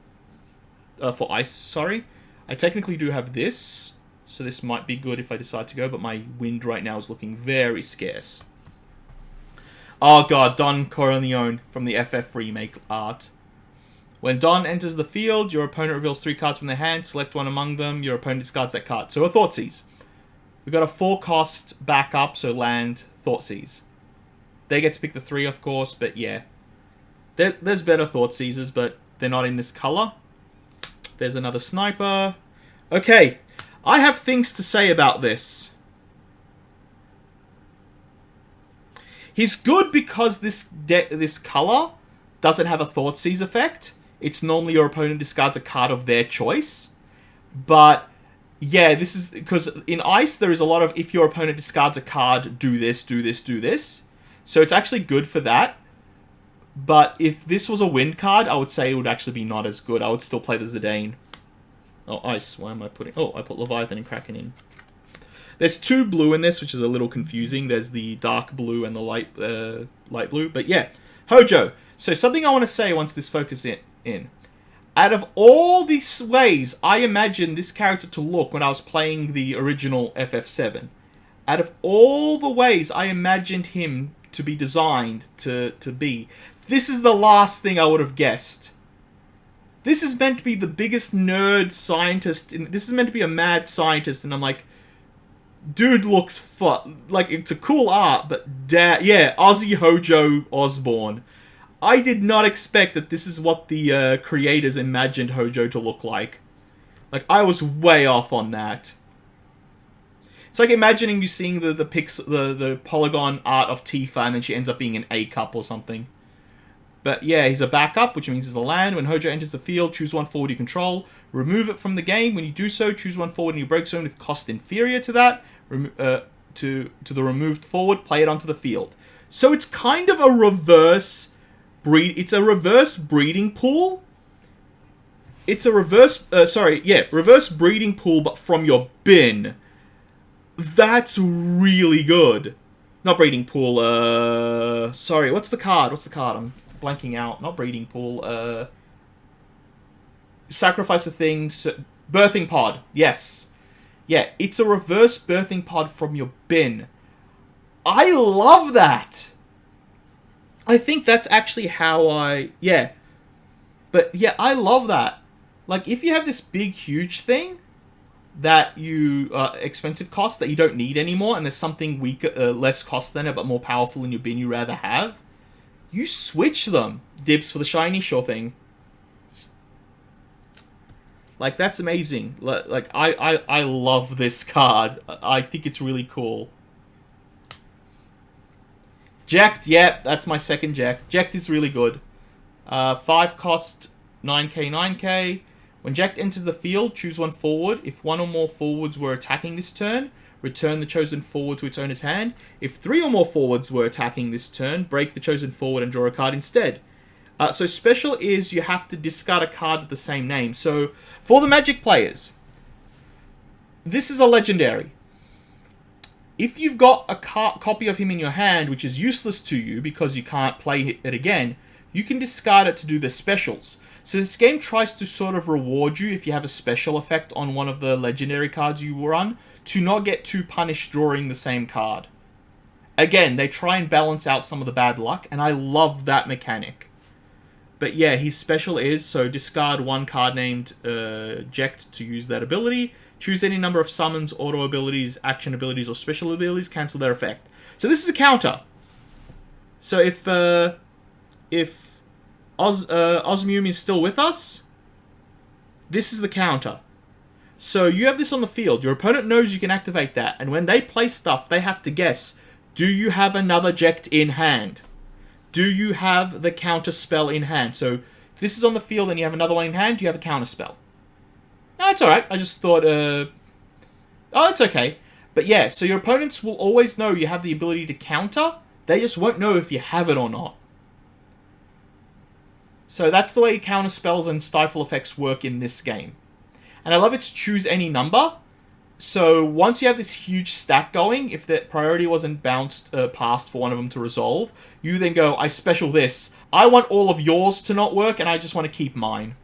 For Ice, sorry. I technically do have this, so this might be good if I decide to go, but my Wind right now is looking very scarce. Oh god, Don Corleone from the FF remake art. When Don enters the field, your opponent reveals 3 cards from their hand, select one among them, your opponent discards that card. So a Thoughtseize. We've got a 4-cost backup, so land, Thoughtseize. They get to pick the 3, of course, but yeah. There's better Thoughtseizes, but they're not in this color. There's another Sniper. Okay, I have things to say about this. He's good because this color doesn't have a Thoughtseize effect. It's normally your opponent discards a card of their choice. But, yeah, this is... Because in Ice, there is a lot of, if your opponent discards a card, do this, do this, do this. So it's actually good for that. But if this was a Wind card, I would say it would actually be not as good. I would still play the Zidane. Oh, Ice. Why am I putting... Oh, I put Leviathan and Kraken in. There's 2 blue in this, which is a little confusing. There's the dark blue and the light blue. But yeah, Hojo. So something I want to say once this focus in. Out of all these ways I imagined this character to look when I was playing the original FF7, out of all the ways I imagined him to be designed to be, this is the last thing I would have guessed. This is meant to be the biggest nerd scientist. This is meant to be a mad scientist, and I'm like, dude looks fun. Like, it's a cool art, but yeah, Ozzy Hojo Osborne. I did not expect that this is what the creators imagined Hojo to look like. Like, I was way off on that. It's like imagining you seeing the polygon art of Tifa, and then she ends up being an A cup or something. But yeah, he's a backup, which means he's a land. When Hojo enters the field, choose 1 forward you control. Remove it from the game. When you do so, choose 1 forward in your break zone with cost inferior to that. To the removed forward, play it onto the field. So it's kind of a reverse it's a reverse breeding pool. It's a reverse reverse breeding pool, but from your bin. That's really good. Not breeding pool, sorry, what's the card? I'm blanking out. Not breeding pool, sacrifice a thing, birthing pod, yes. Yeah, it's a reverse birthing pod from your bin. I love that! I think that's actually how yeah. But yeah, I love that. Like, if you have this big, huge thing that expensive cost that you don't need anymore, and there's something weaker, less cost than it, but more powerful in your bin you rather have, you switch them. Dibs for the shiny, sure thing. Like, that's amazing. Like, I love this card. I think it's really cool. Jacked, yeah, that's my second Jack. Jacked is really good. 5 cost, 9k, 9k. When Jacked enters the field, choose 1 forward. If 1 or more forwards were attacking this turn, return the chosen forward to its owner's hand. If 3 or more forwards were attacking this turn, break the chosen forward and draw a card instead. So special is you have to discard a card with the same name. So for the Magic players, this is a legendary. If you've got a copy of him in your hand, which is useless to you because you can't play it again, you can discard it to do the specials. So this game tries to sort of reward you if you have a special effect on one of the legendary cards you run, to not get too punished drawing the same card. Again, they try and balance out some of the bad luck, and I love that mechanic. But yeah, his special is, so discard one card named Ject to use that ability. Choose any number of summons, auto abilities, action abilities, or special abilities, cancel their effect. So this is a counter. So if Osmium is still with us, this is the counter. So you have this on the field. Your opponent knows you can activate that, and when they play stuff, they have to guess, do you have another Ject in hand? Do you have the counter spell in hand? So if this is on the field and you have another one in hand, you have a counter spell. No, it's alright. I just thought, oh, it's okay. But yeah, so your opponents will always know you have the ability to counter. They just won't know if you have it or not. So that's the way counter spells and stifle effects work in this game. And I love its choose any number. So once you have this huge stack going, if the priority wasn't bounced past for one of them to resolve, you then go, I special this. I want all of yours to not work, and I just want to keep mine.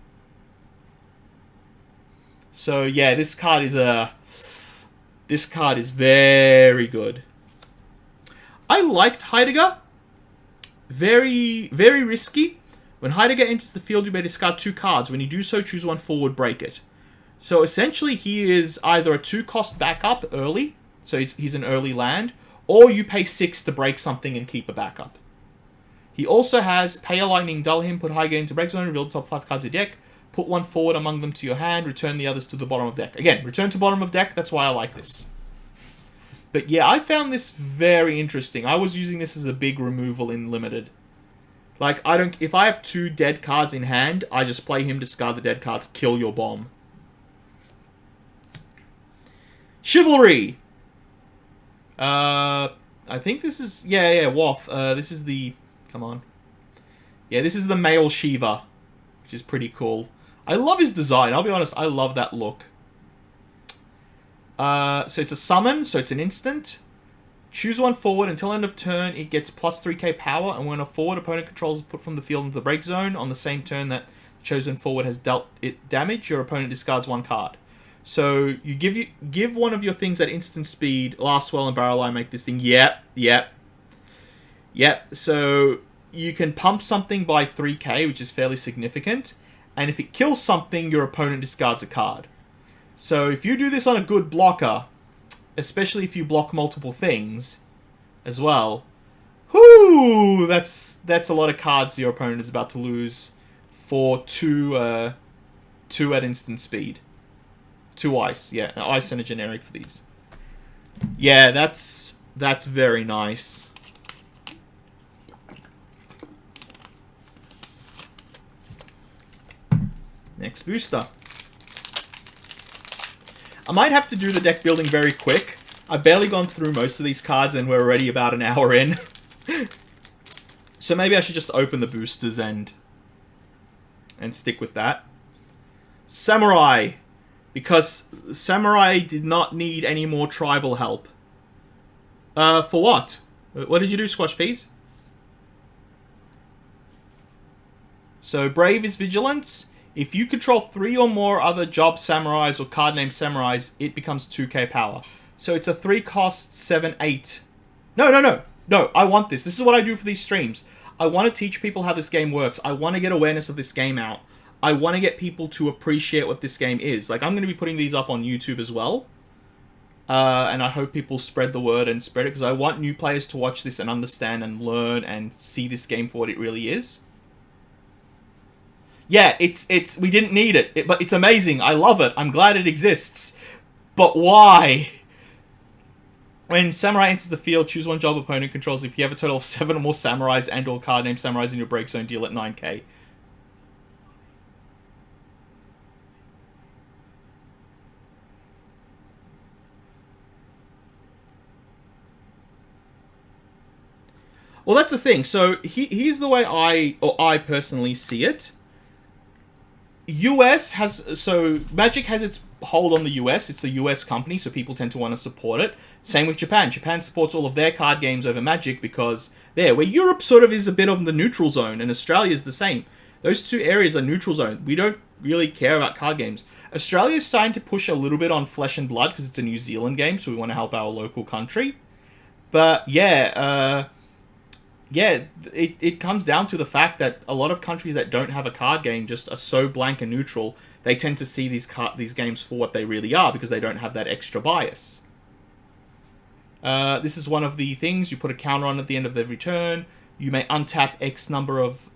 So yeah, this card is very good. I liked Heidegger. Very, very risky. When Heidegger enters the field, you may discard 2 cards. When you do so, choose one forward, break it. So essentially, he is either a 2-cost backup early, so he's an early land, or you pay 6 to break something and keep a backup. He also has Pay a Lightning, dull him, put Heidegger into break zone, reveal the top 5 cards of your deck, put one forward among them to your hand, return the others to the bottom of deck. Again, return to bottom of deck, that's why I like this. But yeah, I found this very interesting. I was using this as a big removal in Limited. Like, if I have 2 dead cards in hand, I just play him, discard the dead cards, kill your bomb. Chivalry! I think this is... Yeah, Waff. This is the... Come on. Yeah, this is the male Shiva, which is pretty cool. I love his design. I'll be honest, I love that look. So it's a summon, so it's an instant. Choose one forward. Until end of turn, it gets plus 3k power, and when a forward opponent controls is put from the field into the break zone, on the same turn that the chosen forward has dealt it damage, your opponent discards 1 card. So you give one of your things at instant speed, Last Swell and Barrel Eye make this thing. Yep. So you can pump something by 3k, which is fairly significant. And if it kills something, your opponent discards a card. So if you do this on a good blocker, especially if you block multiple things as well, whoo, that's a lot of cards your opponent is about to lose for 2 at instant speed. 2 ice, yeah, ice and a generic for these. Yeah, that's very nice. Next booster. I might have to do the deck building very quick. I've barely gone through most of these cards and we're already about an hour in. So maybe I should just open the boosters and stick with that. Samurai. Because Samurai did not need any more tribal help. For what? What did you do, Squash Peas? So Brave is Vigilance. If you control 3 or more other job samurais or card name samurais, it becomes 2k power. So it's a 3-cost 7/8. No, I want this. This is what I do for these streams. I want to teach people how this game works. I want to get awareness of this game out. I want to get people to appreciate what this game is. Like, I'm going to be putting these up on YouTube as well. And I hope people spread the word and spread it, because I want new players to watch this and understand and learn and see this game for what it really is. Yeah, we didn't need it, but it's amazing. I love it. I'm glad it exists. But why? When Samurai enters the field, choose one job opponent controls. If you have a total of 7 or more samurais and or card name samurais in your break zone, deal at 9k. Well, that's the thing. So here's the way I personally see it. US has... So Magic has its hold on the US. It's a US company, so people tend to want to support it. Same with Japan. Japan supports all of their card games over Magic because where Europe sort of is a bit of the neutral zone, and Australia is the same. Those two areas are neutral zone. We don't really care about card games. Australia is starting to push a little bit on Flesh and Blood because it's a New Zealand game, so we want to help our local country. But it comes down to the fact that a lot of countries that don't have a card game just are so blank and neutral. They tend to see these games for what they really are because they don't have that extra bias. This is one of the things. You put a counter on at the end of every turn. You may untap X number of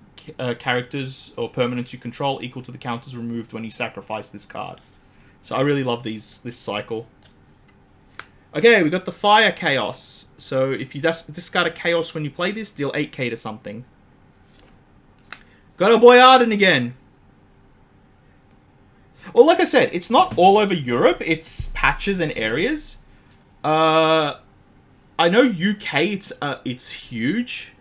characters or permanents you control equal to the counters removed when you sacrifice this card. So I really love this cycle. Okay, we got the Fire Chaos. So if you discard a Chaos when you play this, deal 8k to something. Got a Boyardin again. Well, like I said, it's not all over Europe. It's patches and areas. I know UK, it's huge.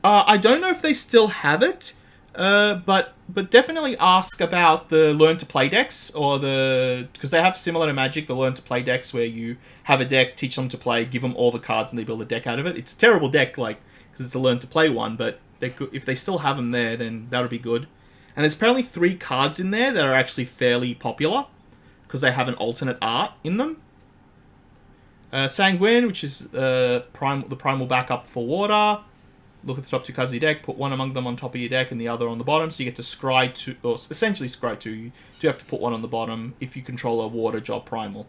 I don't know if they still have it, but definitely ask about the Learn to Play decks, or because they have similar to Magic, the Learn to Play decks, where you have a deck, teach them to play, give them all the cards, and they build a deck out of it. It's a terrible deck, because it's a Learn to Play one, but if they still have them there, then that would be good. And there's apparently 3 cards in there that are actually fairly popular, because they have an alternate art in them. Sanguine, which is the primal backup for water. Look at the top 2 cards of your deck, put one among them on top of your deck and the other on the bottom, so you get to scry 2, or essentially scry 2. You do have to put one on the bottom if you control a water job primal.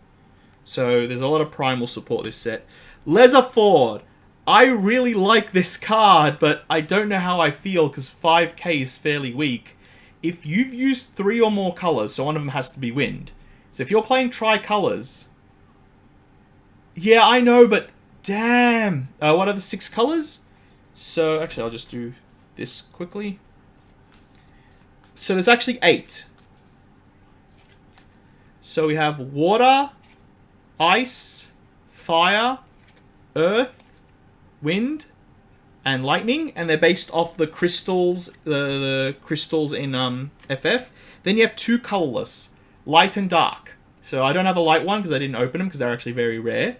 So there's a lot of primal support this set. Leatherford. I really like this card, but I don't know how I feel because 5k is fairly weak. If you've used 3 or more colors, so one of them has to be wind. So if you're playing tri-colors... Yeah, I know, but damn. What are the 6 colors? So, actually, I'll just do this quickly. So, there's actually 8. So, we have water, ice, fire, earth, wind, and lightning. And they're based off the crystals, the crystals in FF. Then you have 2 colorless, light and dark. So, I don't have a light one because I didn't open them because they're actually very rare.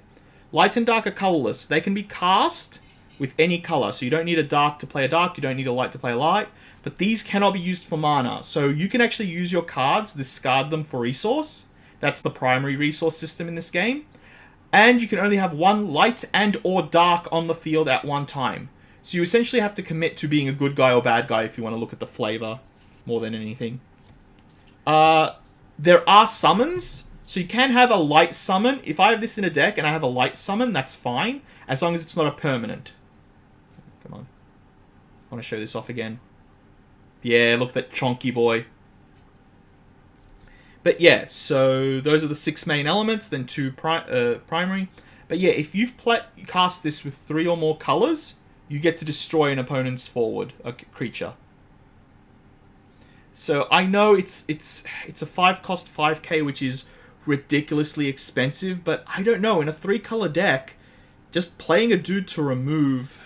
Light and dark are colorless. They can be cast with any color. So you don't need a dark to play a dark, you don't need a light to play a light, but these cannot be used for mana. So you can actually use your cards, discard them for resource. That's the primary resource system in this game. And you can only have 1 light and or dark on the field at one time. So you essentially have to commit to being a good guy or bad guy if you want to look at the flavor more than anything. There are summons. So you can have a light summon. If I have this in a deck and I have a light summon, that's fine, as long as it's not a permanent. Come on. I want to show this off again. Yeah, look at that chonky boy. But yeah, so those are the 6 main elements, then 2 primary. But yeah, if you've cast this with 3 or more colors, you get to destroy an opponent's forward, a creature. So I know it's a 5 cost 5k, which is ridiculously expensive, but I don't know, in a 3-color deck, just playing a dude to remove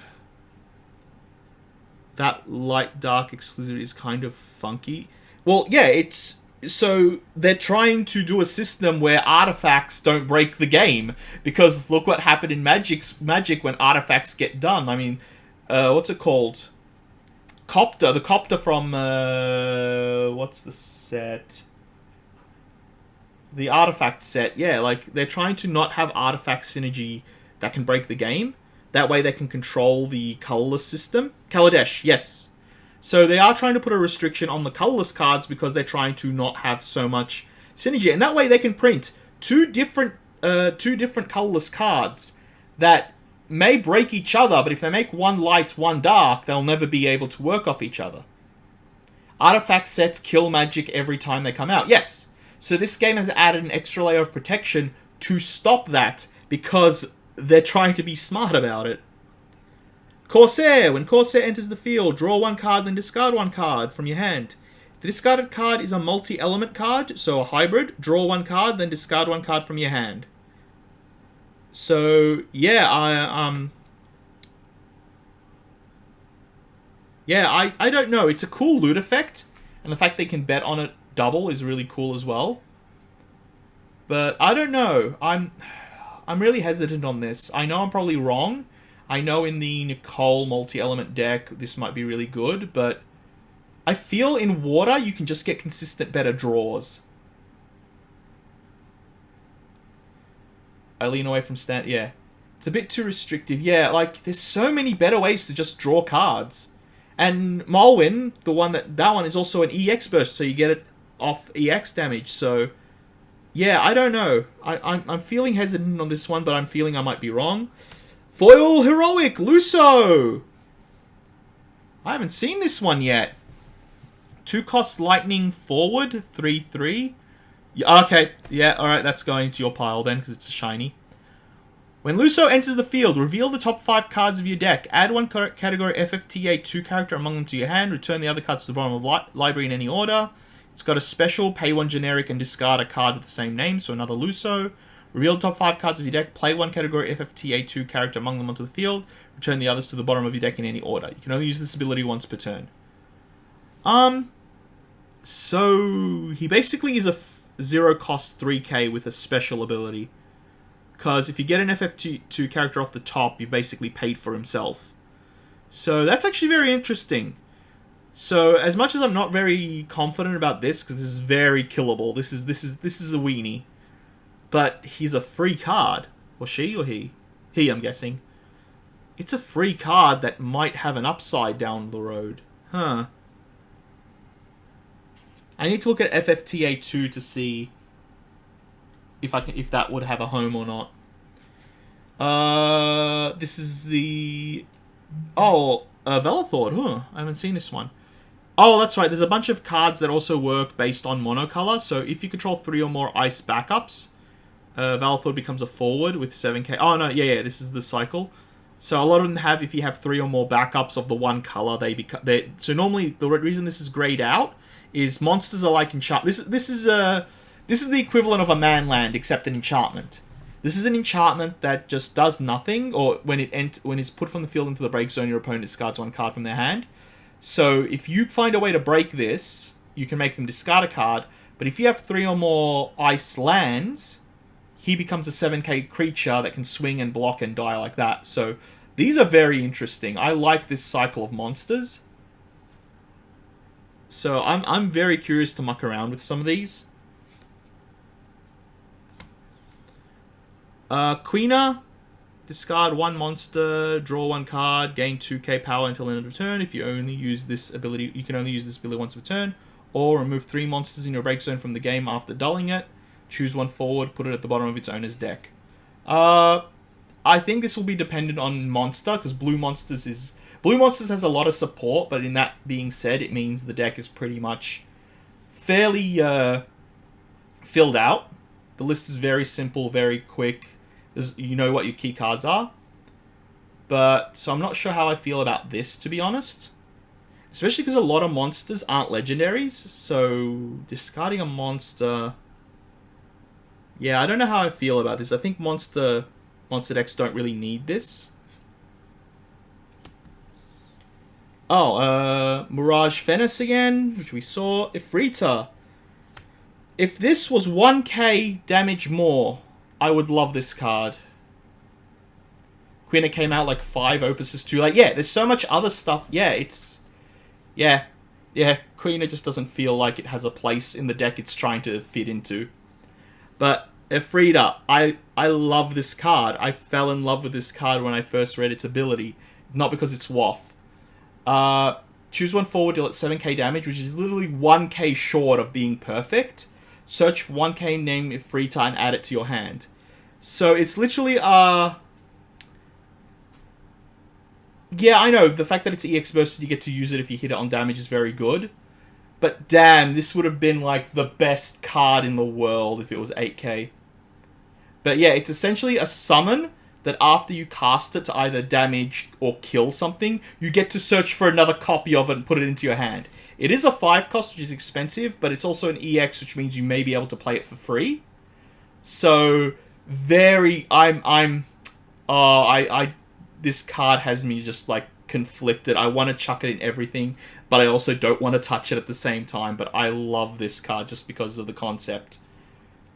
that light-dark exclusivity is kind of funky. Well, yeah, so they're trying to do a system where artifacts don't break the game, because look what happened in Magic when artifacts get done. I mean, what's it called? The Copter from, what's the set? The artifact set, yeah, like, they're trying to not have artifact synergy that can break the game. That way they can control the colorless system. Kaladesh, yes. So they are trying to put a restriction on the colorless cards because they're trying to not have so much synergy. And that way they can print two different colorless cards that may break each other, but if they make one light, one dark, they'll never be able to work off each other. Artifact sets kill Magic every time they come out. Yes. So this game has added an extra layer of protection to stop that because they're trying to be smart about it. Corsair. When Corsair enters the field, draw 1 card, then discard 1 card from your hand. If the discarded card is a multi-element card, so a hybrid, draw 1 card, then discard 1 card from your hand. So, yeah, I don't know. It's a cool loot effect, and the fact they can bet on it double is really cool as well. But I don't know. I'm really hesitant on this. I know I'm probably wrong. I know in the Nicole multi-element deck this might be really good, but I feel in water you can just get consistent better draws. I lean away from stand. Yeah. It's a bit too restrictive. Yeah, like, there's so many better ways to just draw cards. And Molwyn, that one is also an EX burst, so you get it off EX damage. So, yeah, I don't know. I'm feeling hesitant on this one, but I'm feeling I might be wrong. Foil Heroic Lusso! I haven't seen this one yet. 2-cost Lightning Forward, 3/3. Yeah, okay, yeah, alright, that's going to your pile then, because it's a shiny. When Lusso enters the field, reveal the top 5 cards of your deck. Add one category FFTA 2 character among them to your hand. Return the other cards to the bottom of library in any order. It's got a special, pay 1 generic, and discard a card with the same name, so another Lusso. Reveal the top 5 cards of your deck. Play one category FFTA 2 character among them onto the field. Return the others to the bottom of your deck in any order. You can only use this ability once per turn. So he basically is a 0-cost 3k with a special ability. Because if you get an FF2 character off the top, you've basically paid for himself. So that's actually very interesting. So as much as I'm not very confident about this, because this is very killable, this is a weenie. But he's a free card. Or she or he? He, I'm guessing. It's a free card that might have an upside down the road. Huh. I need to look at FFTA2 to see if that would have a home or not. This is the... Oh, Velethord. Huh, I haven't seen this one. Oh, that's right. There's a bunch of cards that also work based on monocolor. So if you control 3 or more ice backups, Velethord becomes a forward with 7k. Oh, no, yeah, this is the cycle. So a lot of them have, if you have 3 or more backups of the one color, so normally, the reason this is grayed out is monsters are like enchantment. This is the equivalent of a manland, except an enchantment. This is an enchantment that just does nothing, or when it's put from the field into the break zone, your opponent discards 1 card from their hand. So if you find a way to break this, you can make them discard a card. But if you have 3 or more ice lands, he becomes a 7k creature that can swing and block and die like that. So these are very interesting. I like this cycle of monsters. So I'm very curious to muck around with some of these. Queener, discard 1 monster, draw 1 card, gain 2k power until end of turn. If you only use this ability, you can only use this ability once per turn. Or remove 3 monsters in your break zone from the game after dulling it. Choose 1 forward, put it at the bottom of its owner's deck. I think this will be dependent on monster, because Blue Monsters has a lot of support, but in that being said, it means the deck is pretty much fairly filled out. The list is very simple, very quick. You know what your key cards are. So I'm not sure how I feel about this, to be honest. Especially because a lot of monsters aren't legendaries, so discarding a monster... Yeah, I don't know how I feel about this. I think monster decks don't really need this. Oh, Mirage Fenris again, which we saw. Ifrita. If this was 1k damage more, I would love this card. Quina came out like 5 Opuses too. Like, yeah, there's so much other stuff. Yeah, it's... Yeah, Quina just doesn't feel like it has a place in the deck it's trying to fit into. But Ifrita, I love this card. I fell in love with this card when I first read its ability. Not because it's WoF. Choose 1 forward, deal at 7k damage, which is literally 1k short of being perfect. Search for 1k, name Ifrita, and add it to your hand. So it's literally, yeah, I know, the fact that it's EX burst, you get to use it if you hit it on damage is very good. But damn, this would have been like the best card in the world if it was 8k. But yeah, it's essentially a summon that after you cast it to either damage or kill something, you get to search for another copy of it and put it into your hand. It is a 5 cost, which is expensive, but it's also an EX, which means you may be able to play it for free. So, this card has me just like conflicted. I want to chuck it in everything, but I also don't want to touch it at the same time. But I love this card just because of the concept.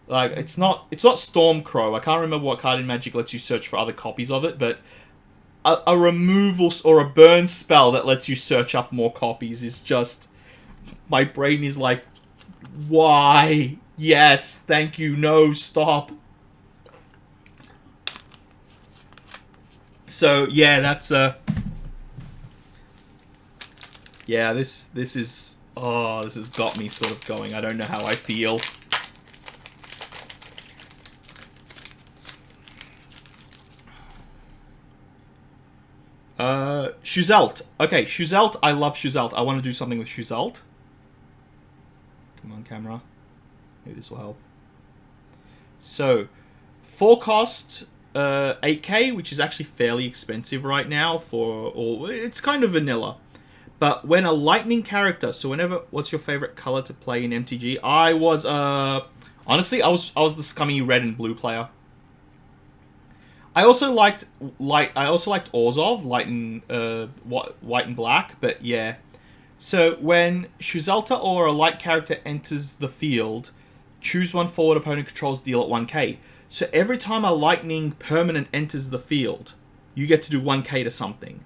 Like, it's not Stormcrow. I can't remember what card in Magic lets you search for other copies of it, but a removal or a burn spell that lets you search up more copies is just... My brain is like, why? Yes, thank you, no, stop. So, yeah, that's... Yeah, this is... Oh, this has got me sort of going. I don't know how I feel. Shuzelt. Okay, Shuzelt. I love Shuzelt. I want to do something with Shuzelt. Come on, camera. Maybe this will help. So, 4 cost, 8k, which is actually fairly expensive right now for... Or it's kind of vanilla. But when a lightning character... So whenever... What's your favorite color to play in MTG? I was, honestly, I was the scummy red and blue player. I also liked Orzhov, white and black, but yeah. So when Shuzelta or a light character enters the field, choose one forward opponent controls, deal at 1k. So every time a lightning permanent enters the field, you get to do 1k to something.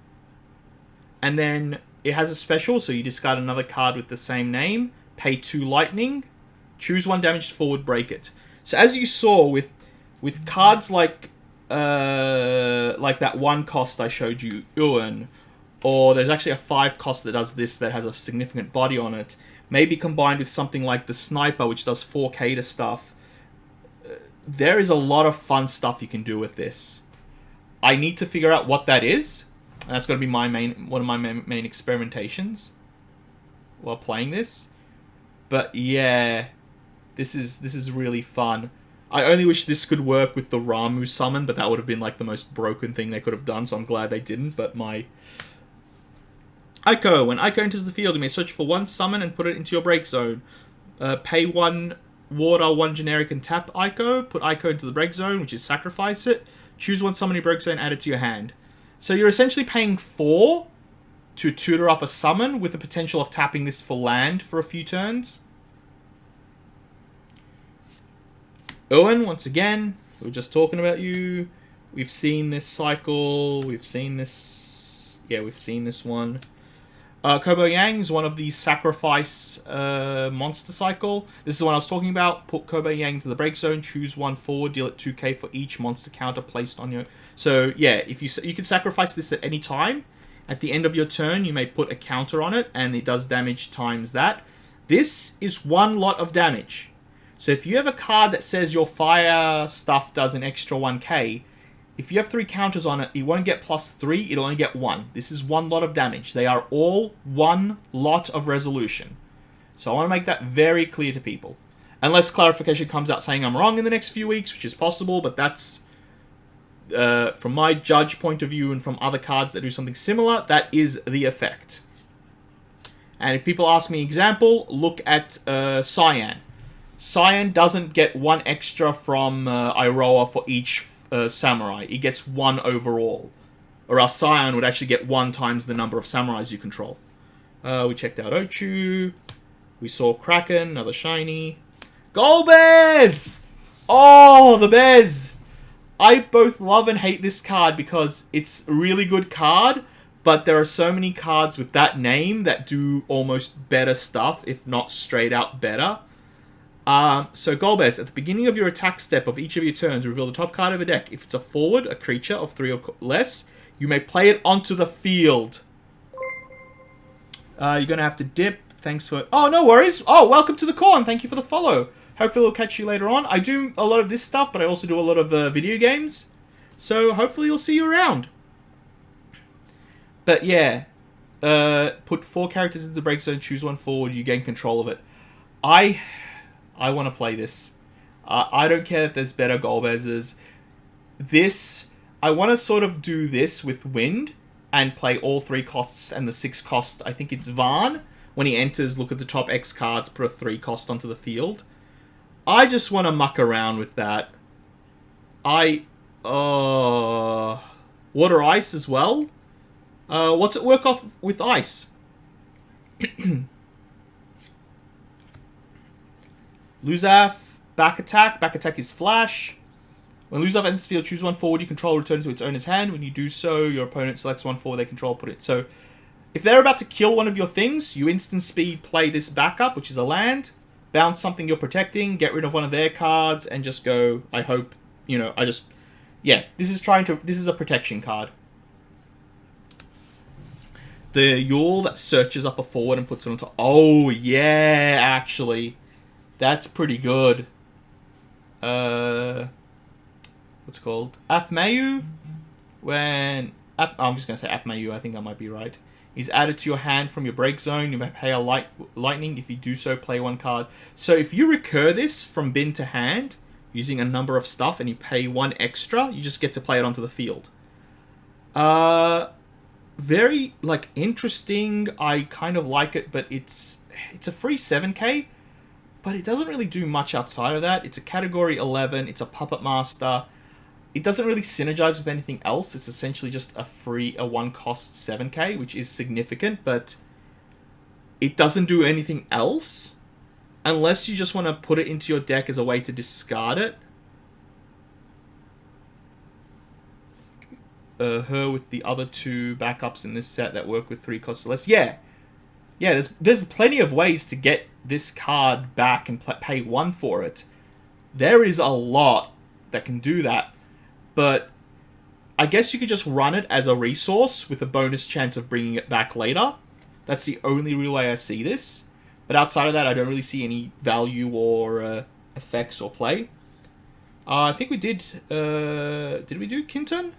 And then it has a special, so you discard another card with the same name, pay 2 lightning, choose 1 damaged forward, break it. So as you saw with cards like that 1 cost I showed you, Uan, or there's actually a 5 cost that does this that has a significant body on it, maybe combined with something like the Sniper, which does 4k to stuff. There is a lot of fun stuff you can do with this. I need to figure out what that is, and that's going to be one of my main experimentations while playing this. But yeah, this is really fun. I only wish this could work with the Ramu summon, but that would have been like the most broken thing they could have done, so I'm glad they didn't. But my... Ico. When Ico enters the field, you may search for 1 summon and put it into your break zone. Pay 1 water, 1 generic, and tap Ico. Put Ico into the break zone, which is sacrifice it. Choose 1 summon in your break zone, add it to your hand. So you're essentially paying 4 to tutor up a summon with the potential of tapping this for land for a few turns. Owen, once again, we were just talking about you. We've seen this cycle. We've seen this... Yeah, we've seen this one. Kobo Yang is one of the sacrifice monster cycle. This is the one I was talking about. Put Kobo Yang to the break zone, choose 1 forward, deal it 2k for each monster counter placed on your... So, yeah, if you can sacrifice this at any time. At the end of your turn, you may put a counter on it, and it does damage times that. This is 1 lot of damage. So if you have a card that says your fire stuff does an extra 1k, if you have 3 counters on it, it won't get +3, it'll only get 1. This is 1 lot of damage. They are all 1 lot of resolution. So I want to make that very clear to people. Unless clarification comes out saying I'm wrong in the next few weeks, which is possible, but that's, from my judge point of view and from other cards that do something similar, that is the effect. And if people ask me example, look at Cyan. Cyan doesn't get 1 extra from Iroha for each samurai. It gets 1 overall. Or else Cyan would actually get 1 times the number of samurais you control. We checked out Ochu. We saw Kraken, another shiny. Golbez! Oh, the Bez! I both love and hate this card because it's a really good card, but there are so many cards with that name that do almost better stuff, if not straight out better. So Golbez, at the beginning of your attack step of each of your turns, reveal the top card of a deck. If it's a forward, a creature of 3 or less, you may play it onto the field. You're going to have to dip. Thanks for... Oh, no worries. Oh, welcome to the corn. Thank you for the follow. Hopefully we'll catch you later on. I do a lot of this stuff, but I also do a lot of video games. So hopefully you'll see you around. But yeah, put 4 characters into the break zone, choose 1 forward, you gain control of it. I want to play this. I don't care if there's better Golbezes. I want to sort of do this with Wind and play all 3 costs and the 6 cost. I think it's Varn. When he enters, look at the top X cards, put a 3 cost onto the field. I just want to muck around with that. Water Ice as well. What's it work off with Ice? Lusso, back attack. Back attack is flash. When Lusso enters the field, choose one forward you control, return it to its owner's hand. When you do so, your opponent selects one forward they control, put it. So, if they're about to kill one of your things, you instant speed play this backup, which is a land, bounce something you're protecting, get rid of one of their cards, and just go, I hope, you know, yeah, this is a protection card. The Yule that searches up a forward and puts it onto... Oh, yeah, actually. That's pretty good. What's it called? Afmayu? I'm just going to say Afmayu, I think that might be right. Is added to your hand from your break zone. You may pay a lightning. If you do so, play one card. So if you recur this from bin to hand, using a number of stuff, and you pay one extra, you just get to play it onto the field. Very, like, interesting. I kind of like it, but it's a free 7k, but it doesn't really do much outside of that. It's a category 11. It's a Puppet Master. It doesn't really synergize with anything else. It's essentially just a one-cost 7k, which is significant, but it doesn't do anything else unless you just want to put it into your deck as a way to discard it. Her with the other two backups in this set that work with 3 costs less. Yeah, there's plenty of ways to get this card back and pay 1 for it. There is a lot that can do that, but I guess you could just run it as a resource with a bonus chance of bringing it back later. That's the only real way I see this. But outside of that, I don't really see any value or effects or play. I think we did... did we do Kinton?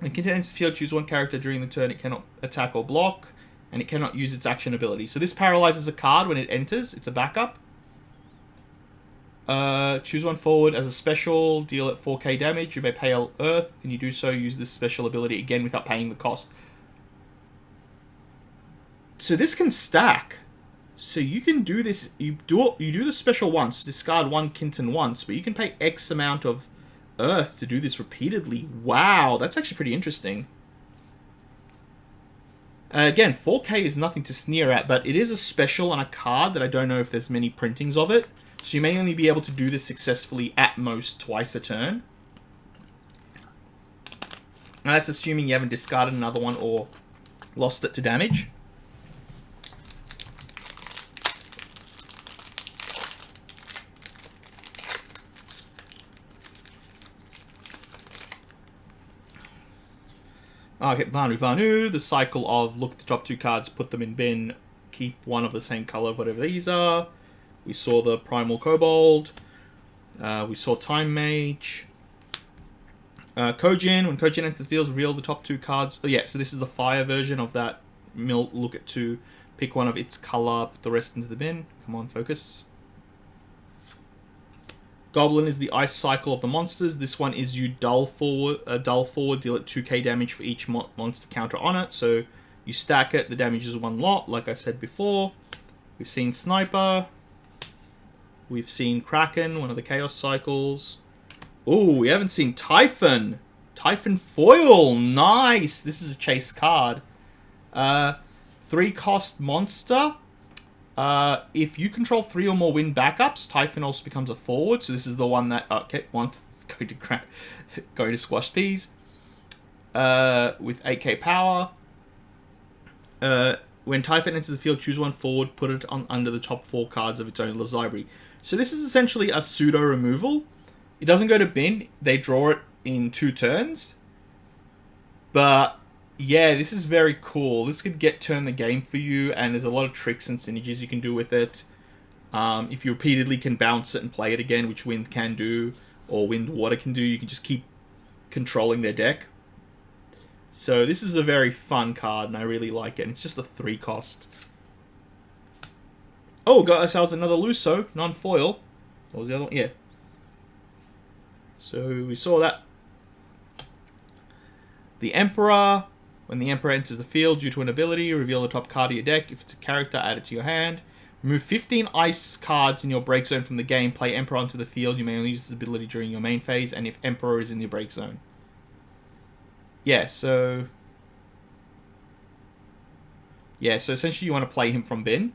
When Kinton enters the field, choose one character during the turn. It cannot attack or block, and it cannot use its action ability. So this paralyzes a card when it enters. It's a backup. Choose one forward as a special. Deal it 4k damage. You may pay Earth, and you do so. Use this special ability again without paying the cost. So this can stack. So you can do this. You do the special once. Discard one Kinton once, but you can pay X amount of Earth to do this repeatedly. Wow, that's actually pretty interesting. Again, 4k is nothing to sneer at, but it is a special on a card that I don't know if there's many printings of it. So you may only be able to do this successfully at most twice a turn. Now that's assuming you haven't discarded another one or lost it to damage. Okay, Vanu. The cycle of look at the top 2 cards, put them in bin, keep one of the same color, whatever these are. We saw the Primal Kobold. We saw Time Mage. Kojin. When Kojin enters the field, reveal the top 2 cards. Oh yeah, so this is the fire version of that. Look at 2. Pick one of its color, put the rest into the bin. Come on, focus. Goblin is the ice cycle of the monsters. This one is you dull forward, deal it 2k damage for each monster counter on it. So you stack it, the damage is 1 lot, like I said before. We've seen Sniper. We've seen Kraken, one of the Chaos Cycles. Ooh, we haven't seen Typhon. Typhon Foil, nice! This is a chase card. 3-cost monster. If you control 3 or more wind backups, Typhon also becomes a forward. So this is the one that it's going to squash peas. With 8k power. When Typhon enters the field, choose one forward, put it under the top 4 cards of its own library. So this is essentially a pseudo removal. It doesn't go to bin. They draw it in 2 turns. But yeah, this is very cool. This could turn the game for you, and there's a lot of tricks and synergies you can do with it. If you repeatedly can bounce it and play it again, which Wind can do, or Wind Water can do, you can just keep controlling their deck. So this is a very fun card, and I really like it. And it's just a 3-cost. Oh, got ourselves another Lusso, non-foil. What was the other one? Yeah. So we saw that. The Emperor. When the Emperor enters the field, due to an ability, reveal the top card of your deck. If it's a character, add it to your hand. Remove 15 ice cards in your break zone from the game. Play Emperor onto the field. You may only use this ability during your main phase, and if Emperor is in your break zone. Yeah, so... Yeah, so essentially you want to play him from bin.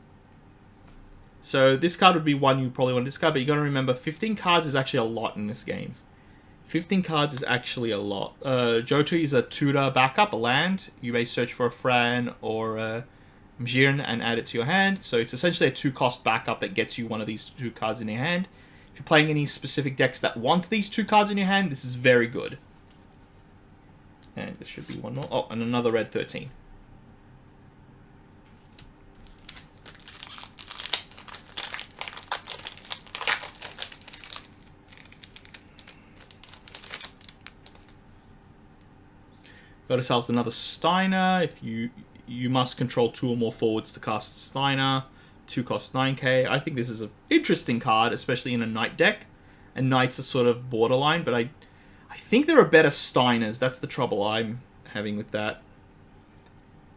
So this card would be one you probably want to discard, but you got to remember 15 cards is actually a lot in this game. 15 cards is actually a lot. Jotun is a tutor backup, a land. You may search for a Fran or a Mjirn and add it to your hand. So it's essentially a 2-cost backup that gets you one of these 2 cards in your hand. If you're playing any specific decks that want these 2 cards in your hand, this is very good. And there should be one more. Oh, and another red 13. Got ourselves another Steiner. If you must control 2 or more forwards to cast Steiner. 2 cost 9k. I think this is an interesting card, especially in a Knight deck. And Knights are sort of borderline, but I think there are better Steiners. That's the trouble I'm having with that.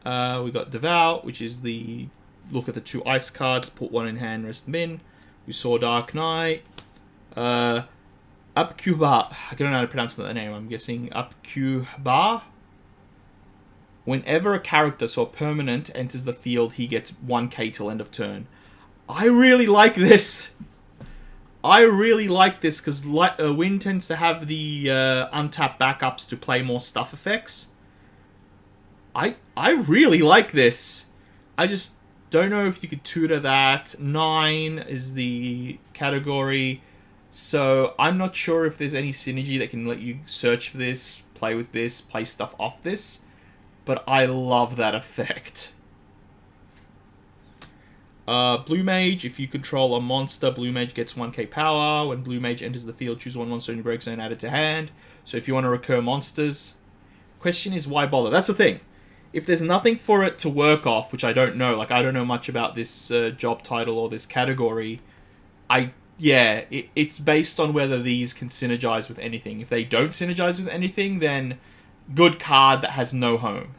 We got Devout, which is the look at the 2 ice cards, put 1 in hand, rest them in. We saw Dark Knight. Upkuba. I don't know how to pronounce that name. I'm guessing Upkuba. Whenever a character, so a permanent, enters the field, he gets 1k till end of turn. I really like this. I really like this because Win tends to have the untapped backups to play more stuff effects. I really like this. I just don't know if you could tutor that. 9 is the category. So I'm not sure if there's any synergy that can let you search for this, play with this, play stuff off this. But I love that effect. Blue Mage, if you control a monster, Blue Mage gets 1k power. When Blue Mage enters the field, choose 1 monster in your break zone, add it to hand. So if you want to recur monsters. Question is, why bother? That's the thing. If there's nothing for it to work off, which I don't know, like I don't know much about this job title or this category, it's based on whether these can synergize with anything. If they don't synergize with anything, then good card that has no home.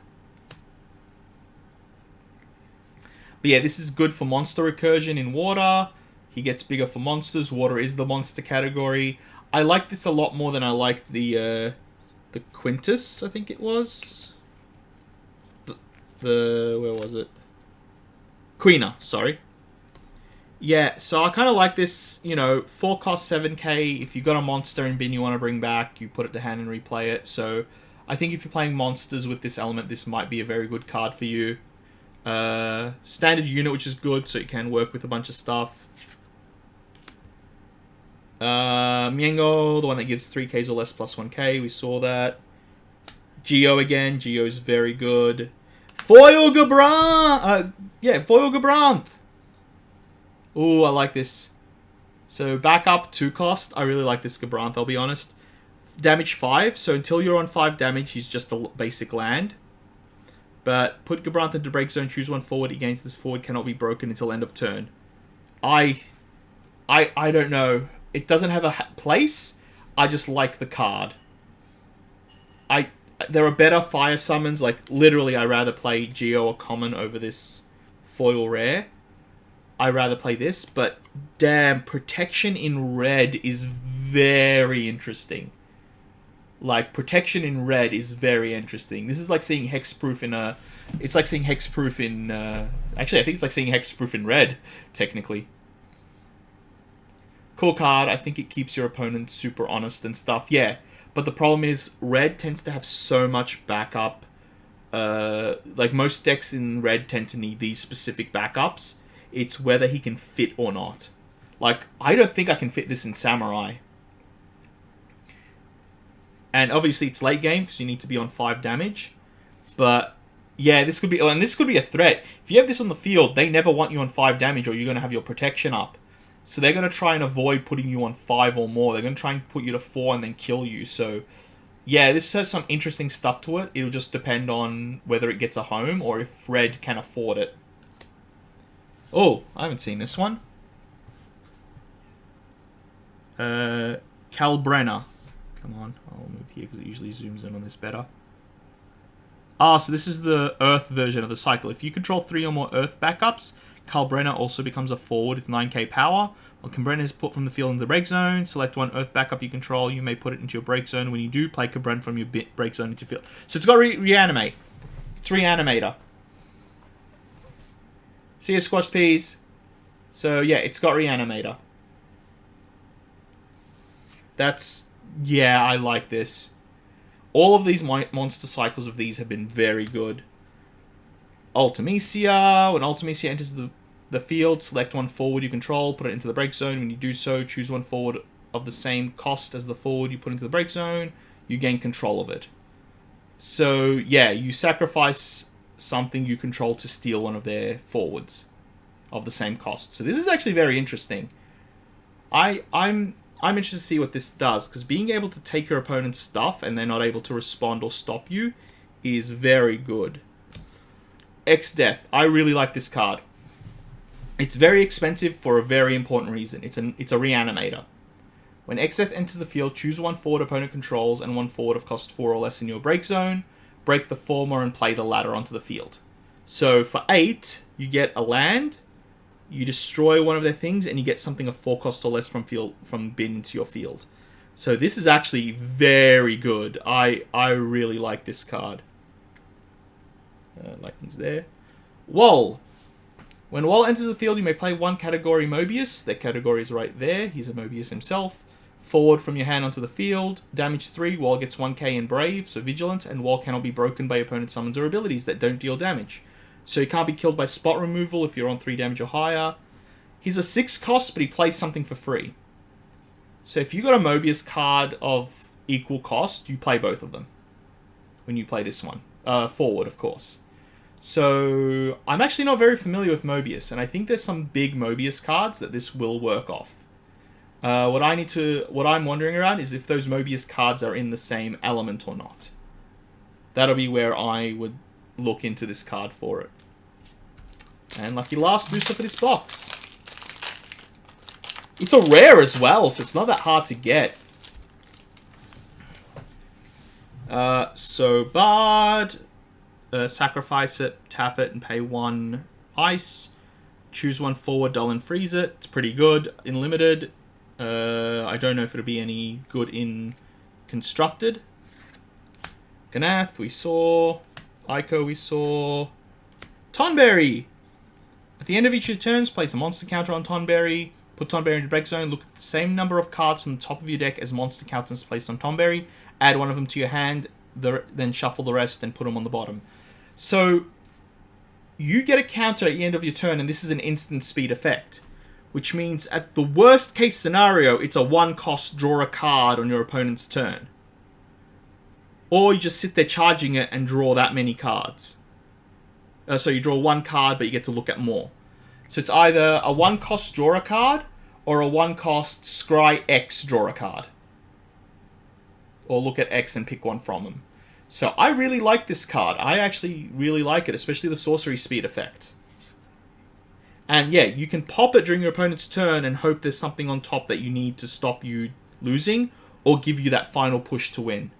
But yeah, this is good for monster recursion in water. He gets bigger for monsters. Water is the monster category. I like this a lot more than I liked the Quintus, I think it was. Where was it? Quina, sorry. Yeah, so I kind of like this, 4 cost 7k. If you got a monster in bin you want to bring back, you put it to hand and replay it. So I think if you're playing monsters with this element, this might be a very good card for you. Standard unit, which is good, so you can work with a bunch of stuff. Miengo, the one that gives 3Ks or less plus 1k, we saw that. Geo again, Geo's very good. Foil Gabranth! Foil Gabranth! Ooh, I like this. So, backup, 2 cost. I really like this Gabranth, I'll be honest. Damage 5, so until you're on 5 damage, he's just a basic land. But put Gabranth into break zone, choose 1 forward. He gains this forward, cannot be broken until end of turn. I don't know. It doesn't have a place. I just like the card. There are better fire summons. Like, literally, I'd rather play Geo or Common over this foil rare. I'd rather play this, but damn, protection in red is very interesting. Like, protection in red is very interesting. This is like seeing hexproof in a... It's like seeing hexproof in... Actually, I think it's like seeing hexproof in red, technically. Cool card. I think it keeps your opponent super honest and stuff. Yeah, but the problem is red tends to have so much backup. Like, most decks in red tend to need these specific backups. It's whether he can fit or not. Like, I don't think I can fit this in Samurai. And obviously it's late game because you need to be on 5 damage. But yeah, this could be a threat. If you have this on the field, they never want you on 5 damage or you're going to have your protection up. So they're going to try and avoid putting you on 5 or more. They're going to try and put you to 4 and then kill you. So yeah, this has some interesting stuff to it. It'll just depend on whether it gets a home or if red can afford it. Oh, I haven't seen this one. Kalbrenner. Come on, I'll move here because it usually zooms in on this better. So this is the Earth version of the cycle. If you control 3 or more Earth backups, Kalbrenner also becomes a forward with 9k power. When Kalbrenner is put from the field into the break zone, select 1 Earth backup you control. You may put it into your break zone. When you do, play Kalbrenner from your break zone into field. So it's got reanimate. It's Reanimator. See you, squashed peas. So, yeah, it's got Reanimator. That's... Yeah, I like this. All of these monster cycles of these have been very good. Ultimecia. When Ultimecia enters the field, select one forward you control, put it into the break zone. When you do so, choose one forward of the same cost as the forward you put into the break zone. You gain control of it. So, yeah, you sacrifice something you control to steal one of their forwards of the same cost. So this is actually very interesting. I'm interested to see what this does, because being able to take your opponent's stuff and they're not able to respond or stop you is very good. X-Death. I really like this card. It's very expensive for a very important reason. It's a Reanimator. When X-Death enters the field, choose one forward opponent controls and one forward of cost 4 or less in your break zone. Break the former and play the latter onto the field. So for 8, you get a land, you destroy one of their things, and you get something of 4 cost or less from bin into your field. So this is actually very good. I really like this card. Lightning's there. Wall. When Wall enters the field, you may play one category Mobius. That category is right there. He's a Mobius himself. Forward from your hand onto the field. Damage 3. Wall gets 1k in Brave, so Vigilant, and Wall cannot be broken by opponent's summons or abilities that don't deal damage. So he can't be killed by spot removal if you're on 3 damage or higher. He's a 6 cost, but he plays something for free. So if you got a Mobius card of equal cost, you play both of them. When you play this one. Forward, of course. So I'm actually not very familiar with Mobius, and I think there's some big Mobius cards that this will work off. What I'm wondering around is if those Mobius cards are in the same element or not. That'll be where I would look into this card for it. And lucky last booster for this box. It's a rare as well, so it's not that hard to get. So Bard, sacrifice it, tap it, and pay 1 ice. Choose one forward, dull and freeze it. It's pretty good in limited. I don't know if it'll be any good in constructed. Ganath, we saw. Ico, we saw. Tonberry! At the end of each of your turns, place a monster counter on Tonberry. Put Tonberry into break zone. Look at the same number of cards from the top of your deck as monster counters placed on Tonberry. Add one of them to your hand. Then shuffle the rest and put them on the bottom. So, you get a counter at the end of your turn, and this is an instant speed effect. Which means, at the worst case scenario, it's a 1 cost draw a card on your opponent's turn. Or you just sit there charging it and draw that many cards. So you draw 1 card, but you get to look at more. So it's either a 1 cost draw a card, or a 1 cost scry X draw a card. Or look at X and pick one from them. So I really like this card. I actually really like it, especially the sorcery speed effect. And yeah, you can pop it during your opponent's turn and hope there's something on top that you need to stop you losing, or give you that final push to win.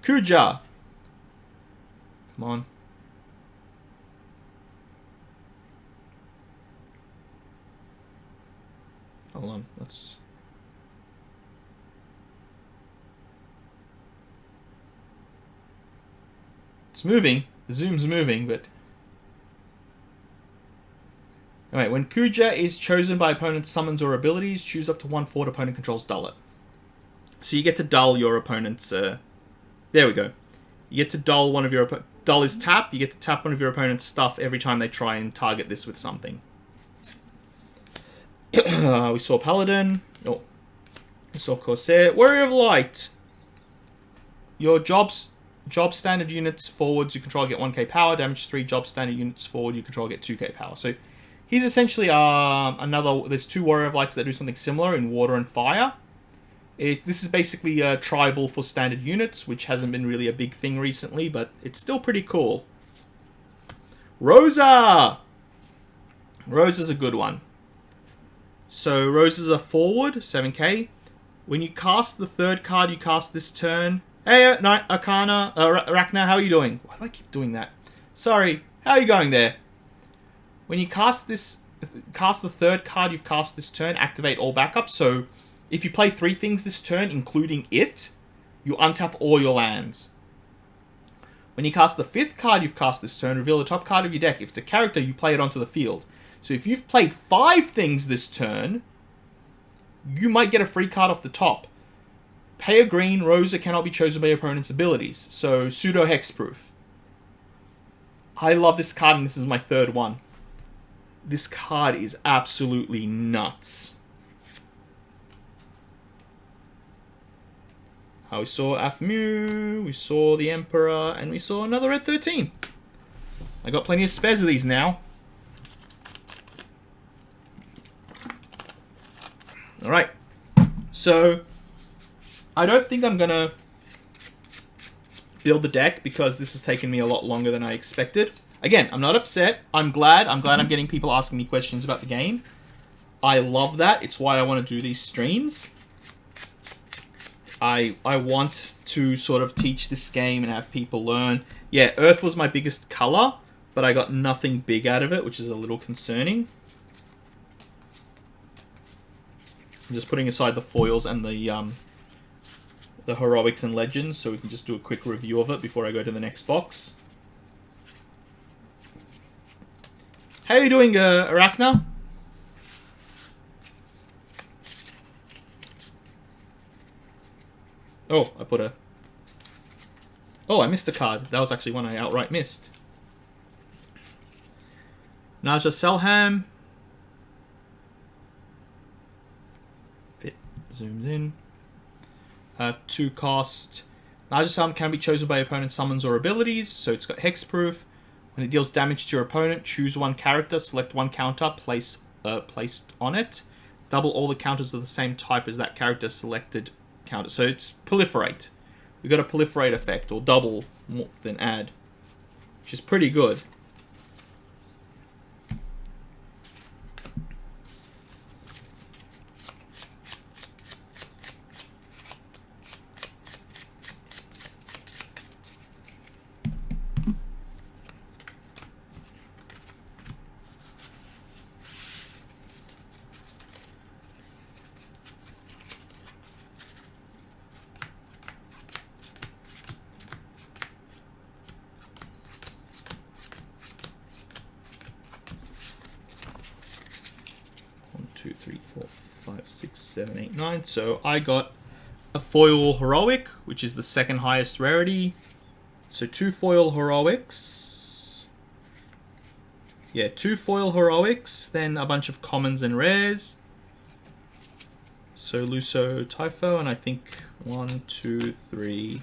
Kuja. Come on. Hold on, let's... It's moving. The zoom's moving, but... Alright, when Kuja is chosen by opponent's summons or abilities, choose up to 1 forward opponent controls, dull it. So you get to dull your opponent's... there we go. You get to dull one of your... Dull is tap. You get to tap one of your opponent's stuff every time they try and target this with something. We saw Paladin. Oh. We saw Corsair. Warrior of Light. Your job standard units forwards you control get 1k power. Damage 3 job standard units forward you control get 2k power. So he's essentially another... There's 2 Warrior of Lights that do something similar in water and fire. This is basically a tribal for standard units, which hasn't been really a big thing recently, but it's still pretty cool. Rosa! Rosa's a good one. So Rosa's a forward, 7k. When you cast the 3rd card you cast this turn... Hey, Arcana, Arachna, how are you doing? Why do I keep doing that? Sorry, how are you going there? When you cast the 3rd card you've cast this turn, activate all backups. So if you play 3 things this turn, including it, you untap all your lands. When you cast the 5th card you've cast this turn, reveal the top card of your deck. If it's a character, you play it onto the field. So if you've played 5 things this turn, you might get a free card off the top. Pay a green, Rosa cannot be chosen by your opponent's abilities. So pseudo hexproof. I love this card, and this is my 3rd one. This card is absolutely nuts. We saw Athmu, we saw the Emperor, and we saw another red 13. I got plenty of spares of these now. Alright. So, I don't think I'm going to build the deck because this has taken me a lot longer than I expected. Again, I'm not upset. I'm glad I'm getting people asking me questions about the game. I love that. It's why I want to do these streams. I want to sort of teach this game and have people learn. Yeah, Earth was my biggest color, but I got nothing big out of it, which is a little concerning. I'm just putting aside the foils and the heroics and legends, so we can just do a quick review of it before I go to the next box. How are you doing, Arachna? Oh, I put a... Oh, I missed a card. That was actually one I outright missed. Naja Selham. Fit zooms in. 2 cost. Naja Selham can be chosen by opponent's summons or abilities, so it's got hexproof. When it deals damage to your opponent, choose 1 character, select 1 counter, placed on it. Double all the counters of the same type as that character selected counter. So it's proliferate. We got a proliferate effect, or double more than add, which is pretty good. So I got a foil heroic, which is the 2nd highest rarity. So 2 foil heroics. Yeah, 2 foil heroics, then a bunch of commons and rares. So Lusso, Typho, and I think 1, 2, 3,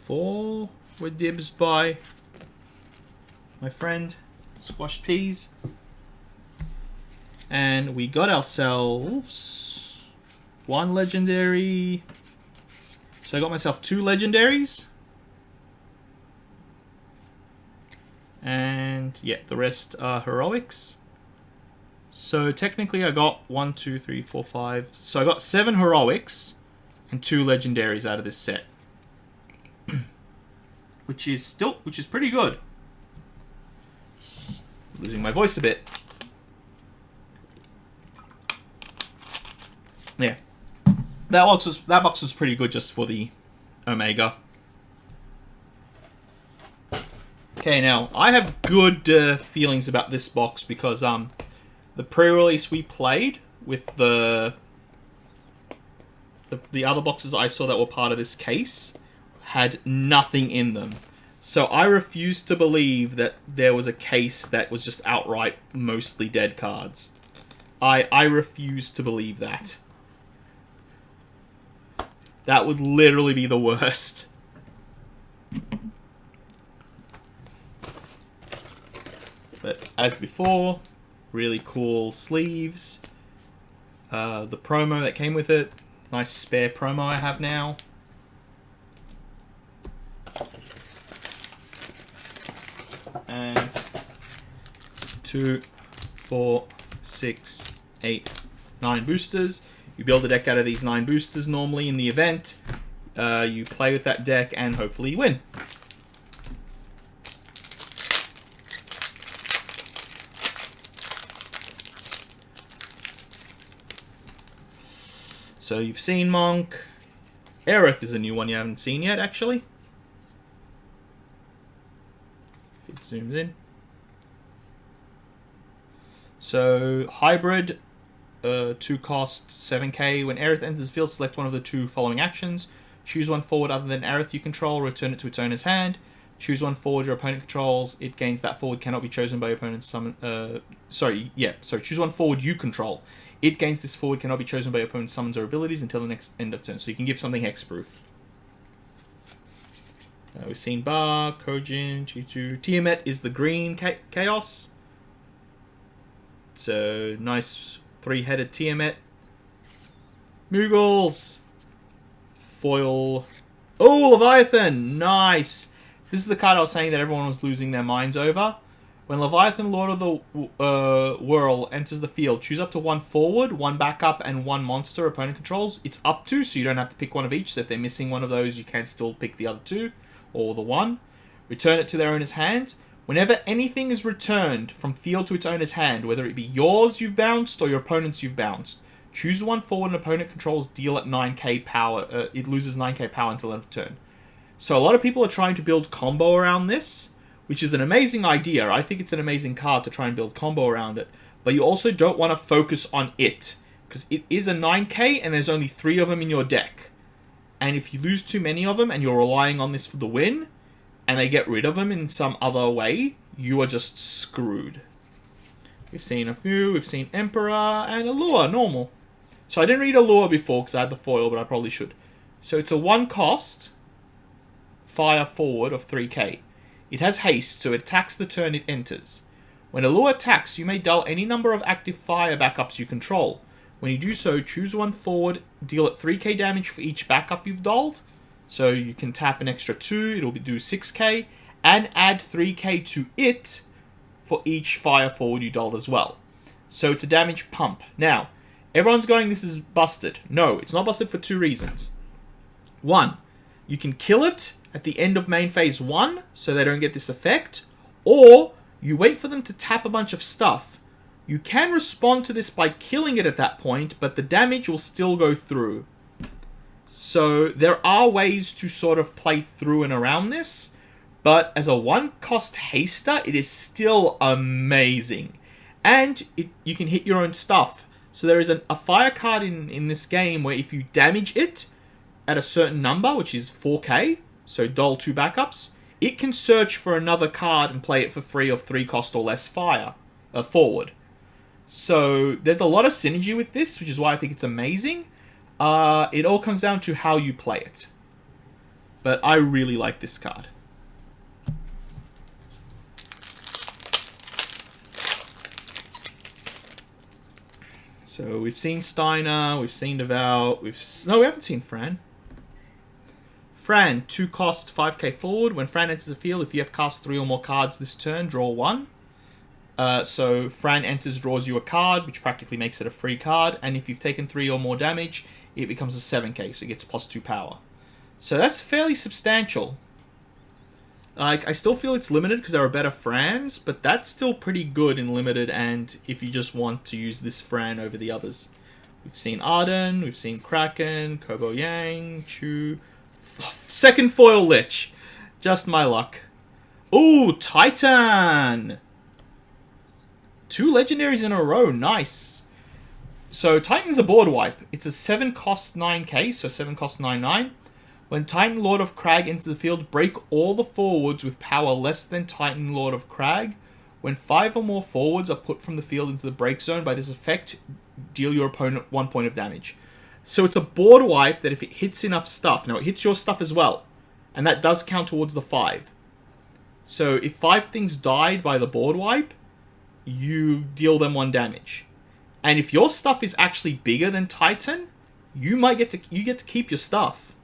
4 were dibs by my friend Squashed Peas. And we got ourselves 1 legendary. So I got myself 2 legendaries. And yeah, the rest are heroics. So technically I got 1, 2, 3, 4, 5. So I got 7 heroics and 2 legendaries out of this set. which is pretty good. Losing my voice a bit. Yeah, that box was pretty good just for the Omega. Okay, now I have good feelings about this box because the pre-release we played with the other boxes I saw that were part of this case had nothing in them. So I refuse to believe that there was a case that was just outright mostly dead cards. I refuse to believe that. That would literally be the worst. But as before, really cool sleeves. The promo that came with it. Nice spare promo I have now. And 2, 4, 6, 8, 9 boosters. You build a deck out of these 9 boosters normally in the event. You play with that deck and hopefully you win. So you've seen Monk. Aerith is a new one you haven't seen yet, actually. Zooms in. So, hybrid, 2 cost, 7k. When Aerith enters the field, select one of the 2 following actions. Choose one forward other than Aerith you control, return it to its owner's hand. Choose one forward your opponent controls. It gains that forward cannot be chosen by your opponent's summon. Choose one forward you control. It gains this forward cannot be chosen by your opponent's summons or abilities until the next end of turn. So you can give something hexproof. We've seen Bar, Kojin, Chitu. Tiamat is the green chaos. So nice 3-headed Tiamat. Moogles. Foil. Oh, Leviathan! Nice! This is the card I was saying that everyone was losing their minds over. When Leviathan, Lord of the Whirl, enters the field, choose up to 1 forward, 1 backup, and 1 monster opponent controls. It's up to, so you don't have to pick one of each. So if they're missing one of those, you can still pick the other 2, or the 1. Return it to their owner's hand. Whenever anything is returned from field to its owner's hand, whether it be yours you've bounced or your opponent's you've bounced, choose 1 forward and opponent controls deal at 9k power. It loses 9k power until end of turn. So a lot of people are trying to build combo around this, which is an amazing idea. I think it's an amazing card to try and build combo around it. But you also don't want to focus on it, because it is a 9k and there's only 3 of them in your deck. And if you lose too many of them and you're relying on this for the win, and they get rid of them in some other way, you are just screwed. We've seen a few. We've seen Emperor and Allure, normal. So I didn't read Allure before because I had the foil, but I probably should. So it's a 1 cost fire forward of 3k. It has haste, so it attacks the turn it enters. When Allure attacks, you may dull any number of active fire backups you control. When you do so, choose 1 forward, deal it 3k damage for each backup you've dulled. So you can tap an extra 2, it'll do 6k, and add 3k to it for each fire forward you dulled as well. So it's a damage pump. Now, everyone's going, this is busted. No, it's not busted for 2 reasons. 1, you can kill it at the end of main phase 1, so they don't get this effect, or you wait for them to tap a bunch of stuff. You can respond to this by killing it at that point, but the damage will still go through. So there are ways to sort of play through and around this, but as a 1-cost haster, it is still amazing. And you can hit your own stuff. So there is a fire card in this game where if you damage it at a certain number, which is 4k, so dull 2 backups, it can search for another card and play it for free of 3 cost or less forward. So there's a lot of synergy with this, which is why I think it's amazing. It all comes down to how you play it. But I really like this card. So we've seen Steiner, we've seen Devout, no, we haven't seen Fran. Fran, 2 cost, 5k forward. When Fran enters the field, if you have cast 3 or more cards this turn, draw 1. So Fran enters, draws you a card, which practically makes it a free card. And if you've taken 3 or more damage, it becomes a 7k, so it gets +2 power. So that's fairly substantial. Like, I still feel it's limited because there are better Frans, but that's still pretty good in limited, and if you just want to use this Fran over the others. We've seen Arden, we've seen Kraken, Kobo Yang, Chu. Second foil Lich. Just my luck. Ooh, Titan! 2 legendaries in a row, nice. So Titan's a board wipe. It's a 7 cost 9k, so 7 cost 9/9. When Titan Lord of Crag enters the field, break all the forwards with power less than Titan Lord of Crag. When 5 or more forwards are put from the field into the break zone, by this effect, deal your opponent 1 point of damage. So it's a board wipe that if it hits enough stuff, now it hits your stuff as well, and that does count towards the 5. So if 5 things died by the board wipe, you deal them 1 damage. And if your stuff is actually bigger than Titan, you get to keep your stuff.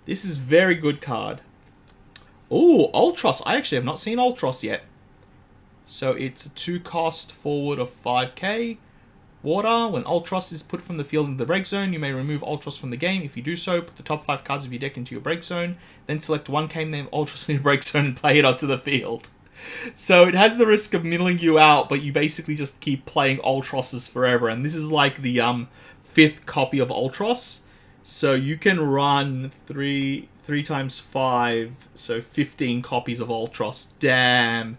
This is very good card. Oh, Ultros. I actually have not seen Ultros yet. So it's a 2 cost forward of 5k. Water. When Ultros is put from the field into the break zone, you may remove Ultros from the game. If you do so, put the top 5 cards of your deck into your break zone. Then select 1 came named Ultros in your break zone and play it onto the field. So it has the risk of milling you out, but you basically just keep playing Ultroses forever. And this is like the 5th copy of Ultros. So you can run 3 times 5, so 15 copies of Ultros. Damn.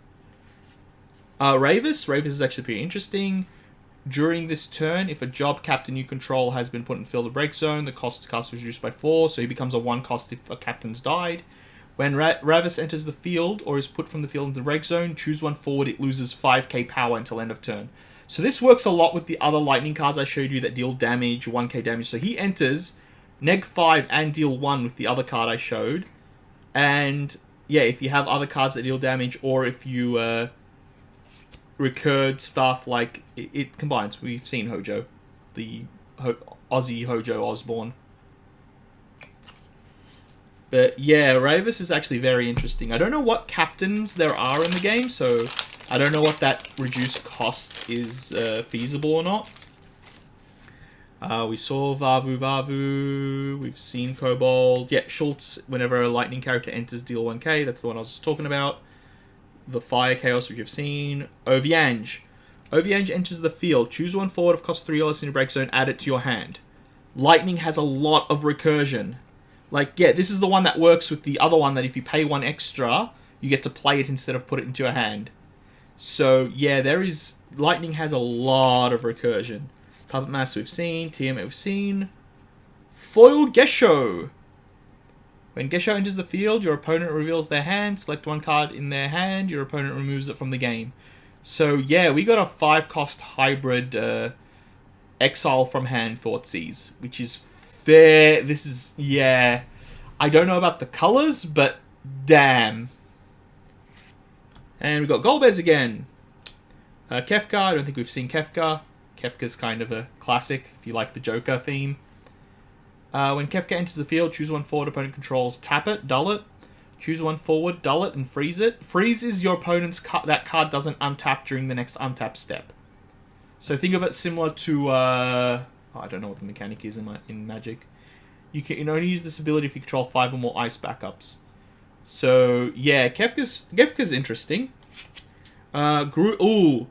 Ravus is actually pretty interesting. During this turn, if a job captain you control has been put in field of break zone, the cost to cast is reduced by 4, so he becomes a 1 cost if a captain's died. When Ravus enters the field or is put from the field into the break zone, choose one forward, it loses 5k power until end of turn. So this works a lot with the other lightning cards I showed you that deal damage, 1k damage. So he enters, neg 5 and deal 1 with the other card I showed. And yeah, if you have other cards that deal damage, or if you recurred stuff, like it combines. We've seen Hojo, the Aussie Hojo Osborne. But yeah, Ravus is actually very interesting. I don't know what captains there are in the game, so I don't know what that reduced cost is feasible or not. We saw Vavu. We've seen Kobold. Yeah, Schultz, whenever a lightning character enters, deal 1k. That's the one I was just talking about. The Fire Chaos, which you've seen. Oviange. Oviange enters the field. Choose one forward of cost 3 or less in your break zone. Add it to your hand. Lightning has a lot of recursion. Like, yeah, this is the one that works with the other one that if you pay 1 extra, you get to play it instead of put it into your hand. So, yeah, Lightning has a lot of recursion. Puppet Master we've seen. Tiamat we've seen. Foiled Gesho. When Gesho enters the field, your opponent reveals their hand. Select one card in their hand. Your opponent removes it from the game. So, yeah, we got a 5-cost hybrid exile from hand Thoughtseize, which is fair. This is, yeah. I don't know about the colors, but damn. And we got Golbez again. Kefka, I don't think we've seen Kefka. Kefka's kind of a classic, if you like the Joker theme. When Kefka enters the field, choose one forward opponent controls. Tap it, dull it. Choose one forward, dull it, and freeze it. Freezes your opponent's card. That card doesn't untap during the next untap step. So think of it similar to... I don't know what the mechanic is in Magic. You can only use this ability if you control 5 or more ice backups. So, yeah, Kefka's interesting. Garuda,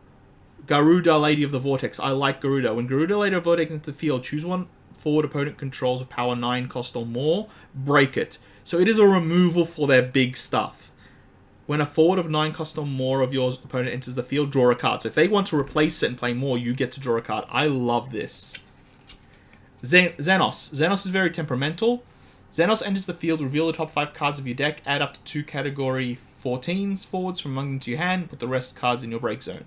Lady of the Vortex. I like Garuda. When Garuda, Lady of the Vortex enters the field, choose one forward opponent controls of power 9 cost or more. Break it. So it is a removal for their big stuff. When a forward of 9 cost or more of your opponent enters the field, draw a card. So if they want to replace it and play more, you get to draw a card. I love this. Xenos. Xenos is very temperamental. Xenos enters the field, reveal the top 5 cards of your deck, add up to 2 category 14s forwards from among them to your hand, put the rest cards in your break zone.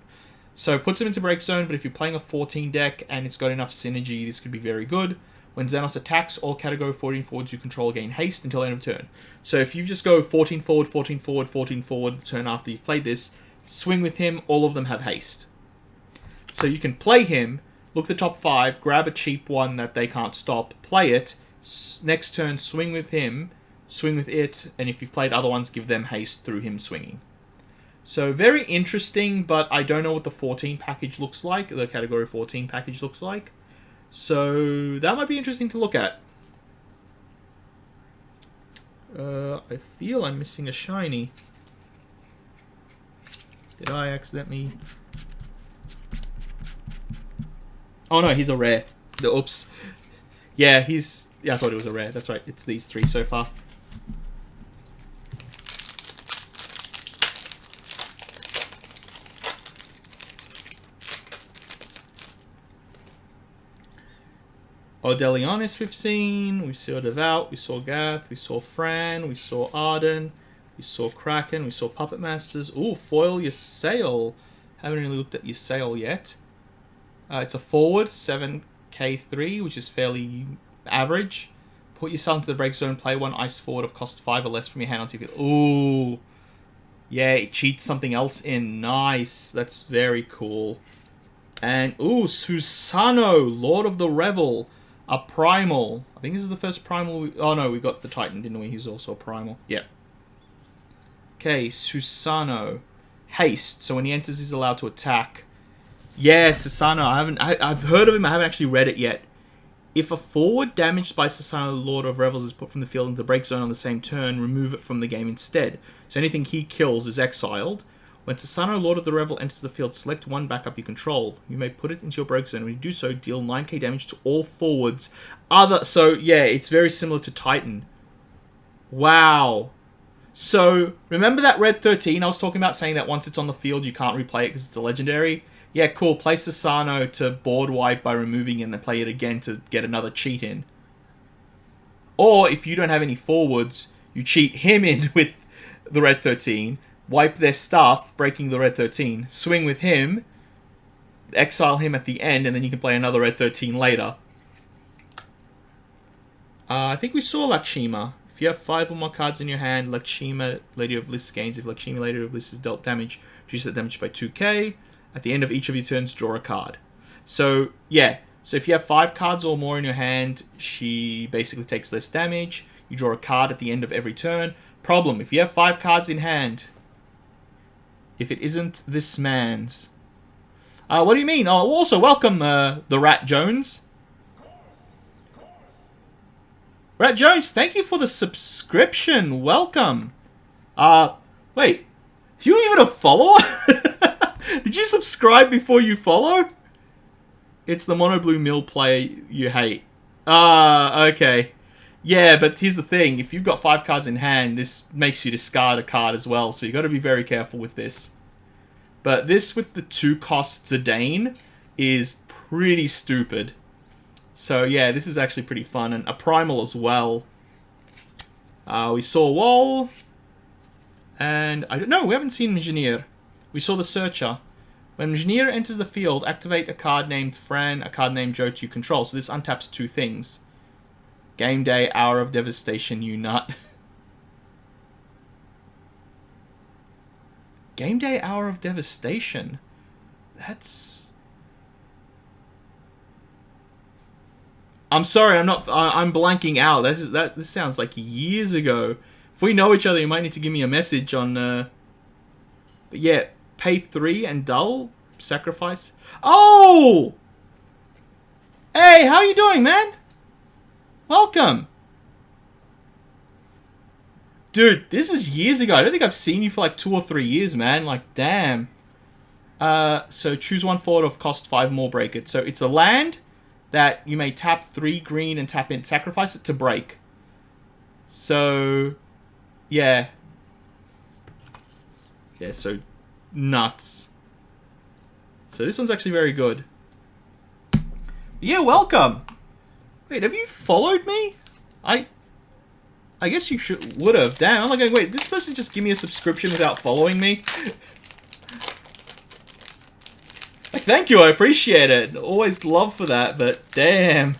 So it puts them into break zone, but if you're playing a 14 deck and it's got enough synergy, this could be very good. When Xenos attacks, all category 14 forwards you control gain haste until end of turn. So if you just go 14 forward, 14 forward, 14 forward, the turn after you've played this, swing with him, all of them have haste. So you can play him, look at the top 5, grab a cheap one that they can't stop, play it, next turn swing with him, swing with it, and if you've played other ones, give them haste through him swinging. So very interesting, but I don't know what the 14 package looks like, the category 14 package looks like. So that might be interesting to look at. I feel I'm missing a shiny. Did I accidentally... Oh no, he's a rare. Oops. Yeah, I thought it was a rare. That's right. It's these 3 so far. Ordelionis we've seen. We saw Devout. We saw Gath. We saw Fran. We saw Arden. We saw Kraken. We saw Puppet Masters. Ooh, foil your sail. Haven't really looked at your sail yet. It's a forward, 7k3, which is fairly average. Put your sail into the break zone, play one ice forward of cost 5 or less from your hand until you feel... Ooh. Yeah, it cheats something else in. Nice. That's very cool. And, ooh, Susano, Lord of the Revel. A Primal. I think this is the first Primal... Oh, no, we got the Titan, didn't we? He's also a Primal. Yep. Okay, Susano. Haste. So when he enters, he's allowed to attack. Yeah, Susano. I've heard of him. I haven't actually read it yet. If a forward damaged by Susano, Lord of Revels, is put from the field into the break zone on the same turn, remove it from the game instead. So anything he kills is exiled. When Susano, Lord of the Revel, enters the field, select one backup you control. You may put it into your break zone. When you do so, deal 9k damage to all forwards. So, yeah, it's very similar to Titan. Wow. So, remember that red 13 I was talking about, saying that once it's on the field, you can't replay it because it's a legendary? Yeah, cool. Play Sasano to board wipe by removing it and then play it again to get another cheat in. Or, if you don't have any forwards, you cheat him in with the red 13, wipe their stuff, breaking the red 13, swing with him, exile him at the end, and then you can play another red 13 later. I think we saw Lakshima. If you have 5 or more cards in your hand, Lakshima, Lady of Bliss gains. If Lakshima, Lady of Bliss is dealt damage, reduce that damage by 2k. At the end of each of your turns, draw a card. So, yeah. So if you have 5 cards or more in your hand, she basically takes less damage. You draw a card at the end of every turn. Problem, if you have 5 cards in hand, if it isn't this man's... what do you mean? Oh, also, welcome, the Rat Jones. Rat Jones, thank you for the subscription. Welcome. Wait. You even a follower? Did you subscribe before you follow? It's the mono blue mill play you hate. Okay. Yeah, but here's the thing. If you've got 5 cards in hand, this makes you discard a card as well. So you got to be very careful with this. But this with the 2 cost Zidane is pretty stupid. So yeah, this is actually pretty fun. And a primal as well. We saw Wall. And I don't know, we haven't seen Engineer. We saw the Searcher. When Engineer enters the field, activate a card named Fran, a card named Joe to control. So this untaps 2 things. Game Day, Hour of Devastation, you nut. Game Day, Hour of Devastation. That's... I'm sorry, I'm blanking out. This sounds like years ago. If we know each other, you might need to give me a message on... But yeah, pay 3 and dull. Sacrifice. Oh! Hey, how you doing, man? Welcome. Dude, this is years ago. I don't think I've seen you for like 2 or 3 years, man. Like, damn. So choose 1 forward of cost 5 more, break it. So it's a land that you may tap 3 green and tap in, sacrifice it to break. So, yeah. Yeah, so nuts. So this one's actually very good. Yeah, welcome. Wait, have you followed me? I guess you would have. Damn, I'm like, wait, this person just give me a subscription without following me? Like, thank you, I appreciate it. Always love for that, but damn.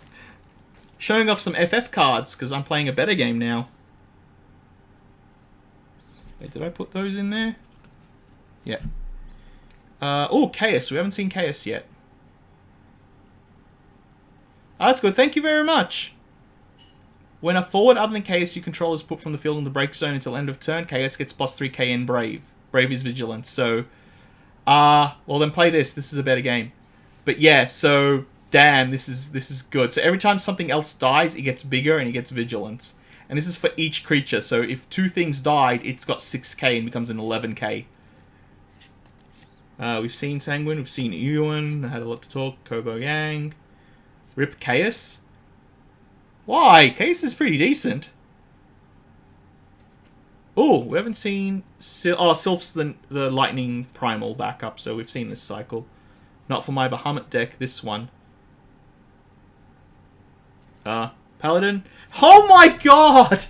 Showing off some FF cards, because I'm playing a better game now. Wait, did I put those in there? Yeah. Oh, Chaos. We haven't seen Chaos yet. Oh, that's good. Thank you very much. When a forward other than Chaos you control is put from the field in the break zone until end of turn, Chaos gets plus 3k in Brave. Brave is Vigilance. So, well then play this. This is a better game. But yeah, so, damn, this is good. So every time something else dies, it gets bigger and it gets Vigilance. And this is for each creature. So if 2 things died, it's got 6k and becomes an 11k. We've seen Sanguine, we've seen Ewan, had a lot to talk, Kobo Yang. Rip Chaos? Why? Chaos is pretty decent. Oh, we haven't seen... Sylph's the Lightning Primal backup, so we've seen this cycle. Not for my Bahamut deck, this one. Paladin? Oh my god!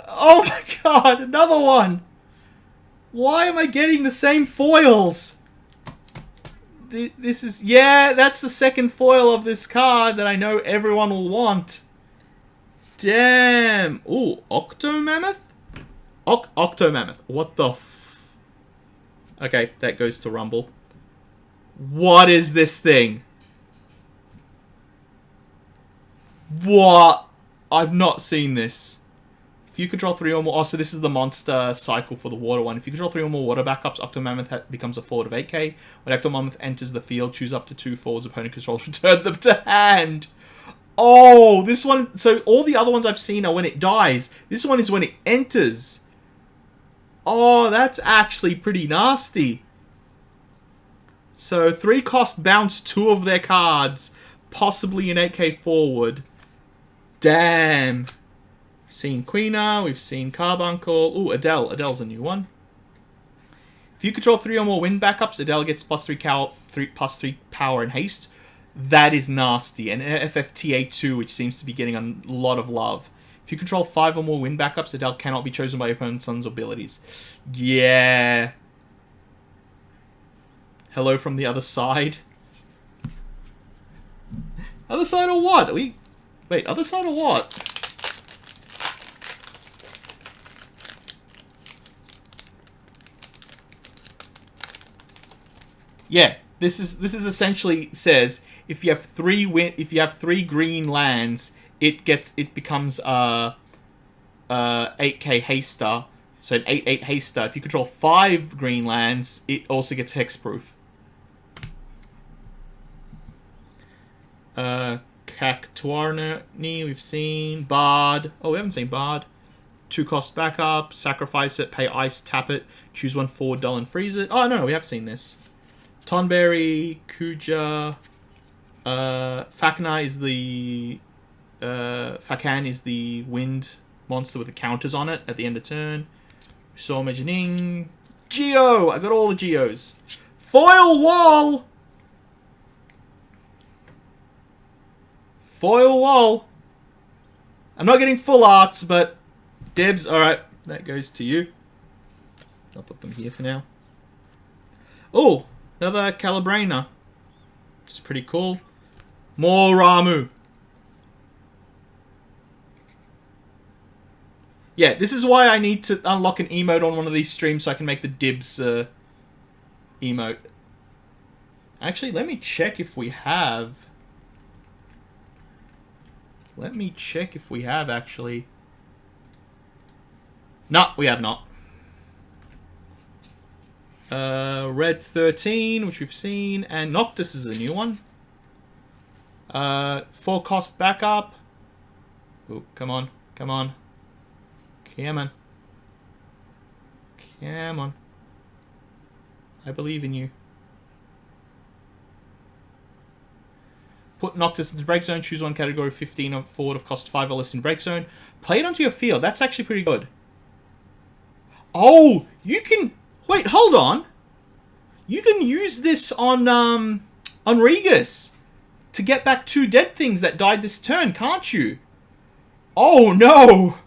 Oh my god, another one! Why am I getting the same foils? This is... Yeah, that's the second foil of this card that I know everyone will want. Damn. Ooh, Octo Mammoth? Octo Mammoth. What the f... Okay, that goes to Rumble. What is this thing? What? I've not seen this. If you control 3 or more... Oh, so this is the monster cycle for the water one. If you control 3 or more water backups, Octo Mammoth becomes a forward of 8k. When Octo Mammoth enters the field, choose up to 2 forwards opponent controls, return them to hand. Oh, this one... So all the other ones I've seen are when it dies. This one is when it enters. Oh, that's actually pretty nasty. So 3 cost bounce 2 of their cards. Possibly an 8k forward. Damn. Seen Queener, we've seen Carbuncle. Ooh, Adele. Adele's a new one. If you control 3 or more wind backups, Adele gets +3 power and haste. That is nasty. And FFTA2, which seems to be getting a lot of love. If you control 5 or more wind backups, Adele cannot be chosen by your opponent's sons or abilities. Yeah. Hello from the other side. Other side or what? Wait, other side or what? Yeah, this is essentially says if you have 3 green lands, it becomes 8k haster. So an 8/8 haster. If you control 5 green lands, it also gets hexproof. Cactuarni, we've seen. Bard. Oh, we haven't seen Bard. 2 cost backup. Sacrifice it. Pay ice. Tap it. Choose 1 forward, dull, and freeze it. Oh, no, we have seen this. Tonberry. Kuja. Fakana is the... Fakan is the wind monster with the counters on it at the end of turn. Saw Imagining. Geo! I got all the Geos. Foil wall! Foil wall. I'm not getting full arts, but Debs, alright, that goes to you. I'll put them here for now. Oh, another Calabrina. Which is pretty cool. More Ramu. Yeah, this is why I need to unlock an emote on one of these streams so I can make the Dibs emote. Actually, let me check if we have... Let me check if we have, actually. No, we have not. Red 13, which we've seen. And Noctis is a new one. 4 cost backup. Oh, come on. Come on. Come on. Come on. I believe in you. Put Noctis into break zone. Choose one category 15 or forward of cost 5 or less in break zone. Play it onto your field. That's actually pretty good. Oh, you can... Wait, hold on. You can use this on Regus to get back 2 dead things that died this turn, can't you? Oh, no.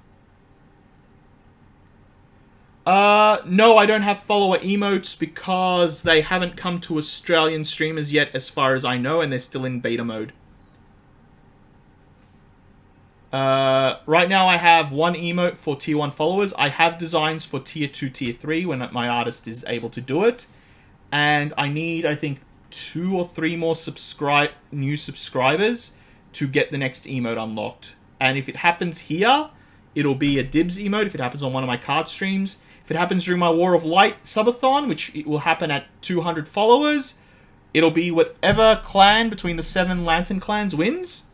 No, I don't have follower emotes because they haven't come to Australian streamers yet, as far as I know, and they're still in beta mode. Right now I have 1 emote for tier 1 followers. I have designs for tier 2, tier 3 when my artist is able to do it. And I need, I think, 2 or 3 more new subscribers to get the next emote unlocked. And if it happens here, it'll be a Dibs emote if it happens on one of my card streams. If it happens during my War of Light subathon, which it will happen at 200 followers, it'll be whatever clan between the 7 Lantern clans wins.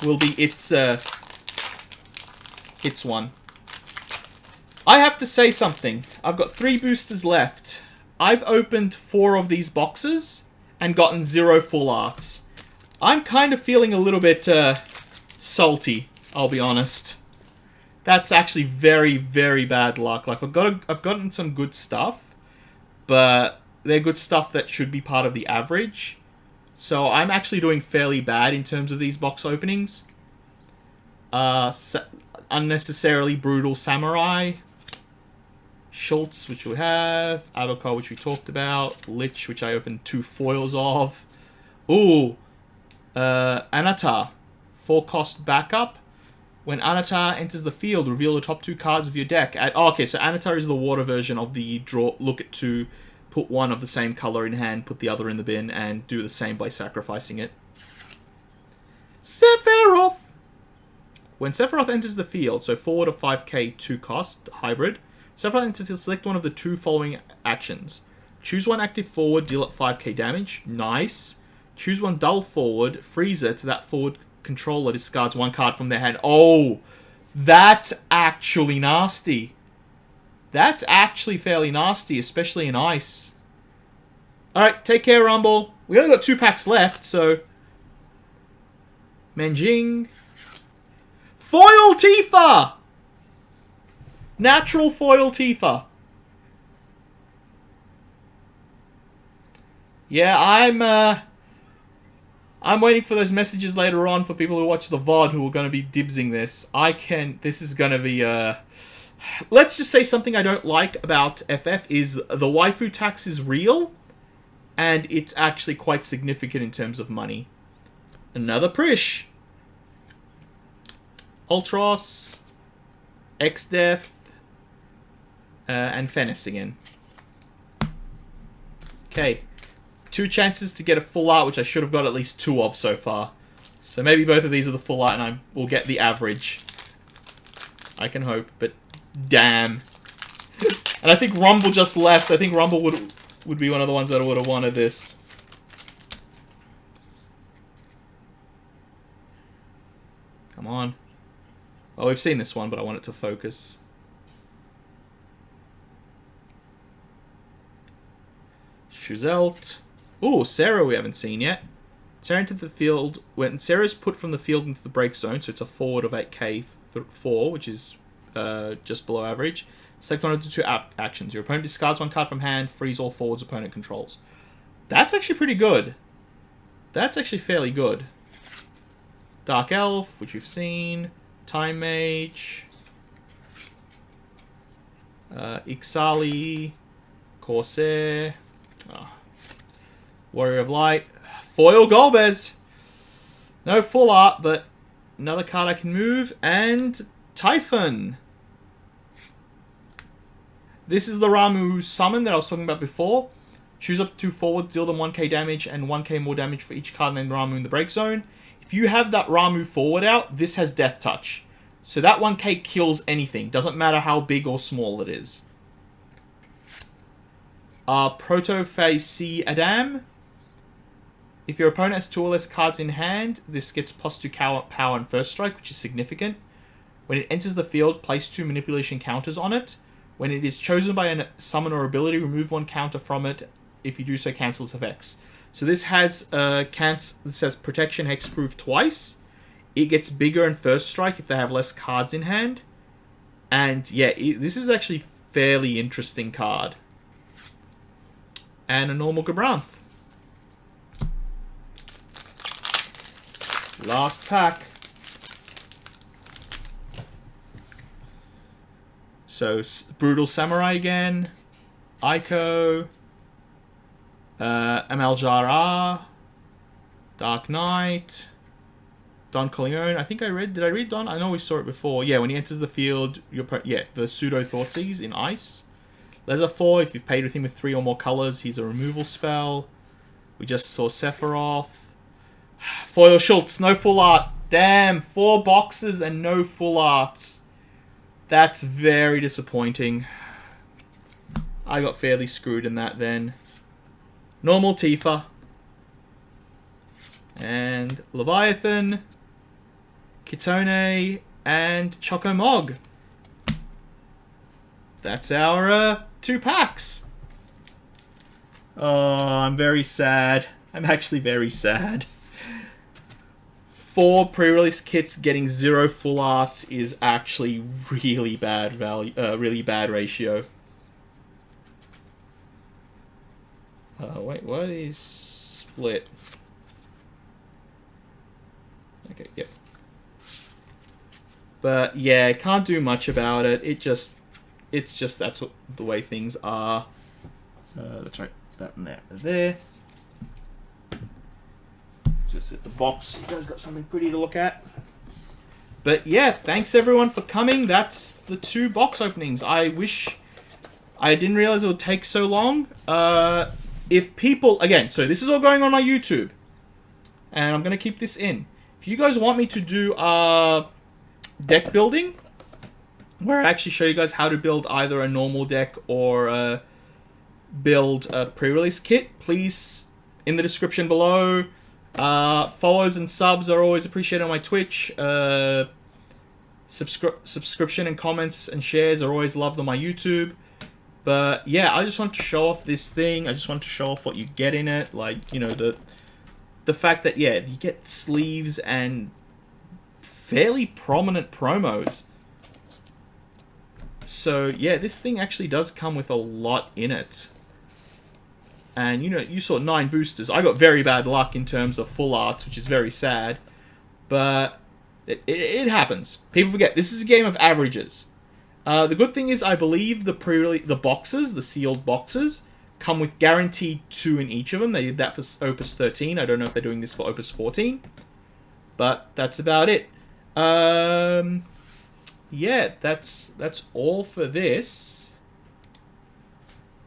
Will be its one. I have to say something. I've got 3 boosters left. I've opened 4 of these boxes and gotten 0 full arts. I'm kind of feeling a little bit salty, I'll be honest. That's actually very, very bad luck. Like, I've gotten some good stuff, but they're good stuff that should be part of the average. So I'm actually doing fairly bad in terms of these box openings. Unnecessarily Brutal Samurai. Schultz, which we have. Avocado, which we talked about. Lich, which I opened 2 foils of. Ooh. Anatar. 4 cost backup. When Anatar enters the field, reveal the top 2 cards of your deck. Okay, so Anatar is the water version of the draw. Look at 2, put 1 of the same color in hand, put the other in the bin, and do the same by sacrificing it. Sephiroth! When Sephiroth enters the field, so forward of 5k 2 cost, hybrid, Sephiroth enters to select one of the 2 following actions. Choose 1 active forward, deal it 5k damage. Nice. Choose 1 dull forward, freezer to that forward controller discards 1 card from their hand. Oh, that's actually nasty. That's actually fairly nasty, especially in ice. Alright, take care, Rumble. We only got 2 packs left, so... Menjing. Foil Tifa! Natural foil Tifa. Yeah, I'm waiting for those messages later on for people who watch the VOD who are going to be dibsing this. This is going to be, let's just say something I don't like about FF is the waifu tax is real, and it's actually quite significant in terms of money. Another Prish. Ultros. X-Death. And Fennis again. Okay. 2 chances to get a full art, which I should have got at least 2 of so far. So maybe both of these are the full art and I will get the average. I can hope, but damn. And I think Rumble just left. I think Rumble would be one of the ones that would have wanted this. Come on. Oh, we've seen this one, but I want it to focus. Shuzelt. Ooh, Sarah we haven't seen yet. Sarah entered the field. When Sarah's put from the field into the break zone, so it's a forward of 8k 4, which is just below average. Select one of the 2 actions. Your opponent discards 1 card from hand, frees all forwards opponent controls. That's actually pretty good. That's actually fairly good. Dark Elf, which we've seen. Time Mage. Ixali. Corsair. Oh. Warrior of Light. Foil Golbez. No full art, but another card I can move. And Typhon. This is the Ramuh summon that I was talking about before. Choose up to 2 forwards, deal them 1k damage and 1k more damage for each card named Ramuh in the break zone. If you have that Ramuh forward out, this has Death Touch. So that 1k kills anything. Doesn't matter how big or small it is. Protophase C Adam. If your opponent has 2 or less cards in hand, this gets +2 power and first strike, which is significant. When it enters the field, place 2 manipulation counters on it. When it is chosen by a summon or ability, remove 1 counter from it. If you do so, cancel its effects. So this has this has protection hexproof twice. It gets bigger in first strike if they have less cards in hand. And yeah, this is actually fairly interesting card. And a normal Gabranth. Last pack. So, Brutal Samurai again. Aiko. Amaljar. Dark Knight. Don Corleone. I think I read... Did I read Don? I know we saw it before. Yeah, when he enters the field, the Pseudo Thoughtseize in Ice. Leather 4, if you've paid with him with 3 or more colors, he's a removal spell. We just saw Sephiroth. Foil Schultz, no full art. Damn, 4 boxes and no full arts. That's very disappointing. I got fairly screwed in that then. Normal Tifa. And Leviathan. Kitone. And Choco Mog. That's our 2 packs. Oh, I'm very sad. I'm actually very sad. 4 pre-release kits getting 0 full arts is actually really bad value, really bad ratio. Wait, why are these split? Okay, yep. But yeah, can't do much about it. It's just that's what the way things are. Let's write that in there. Just at the box. You guys got something pretty to look at. But yeah, thanks everyone for coming. That's the 2 box openings. I didn't realize it would take so long. If people, again, so this is all going on my YouTube, and I'm gonna keep this in. If you guys want me to do deck building, where I actually show you guys how to build either a normal deck or build a pre-release kit, please, in the description below. Follows and subs are always appreciated on my Twitch. Subscription and comments and shares are always loved on my YouTube. But yeah, I just want to show off this thing. I just want to show off what you get in it. Like, you know, the fact that, yeah, you get sleeves and fairly prominent promos. So, yeah, this thing actually does come with a lot in it. And, you know, you saw 9 boosters. I got very bad luck in terms of full arts, which is very sad. But it happens. People forget, this is a game of averages. The good thing is, I believe the boxes, the sealed boxes, come with guaranteed 2 in each of them. They did that for Opus 13. I don't know if they're doing this for Opus 14. But that's about it. Yeah, that's all for this.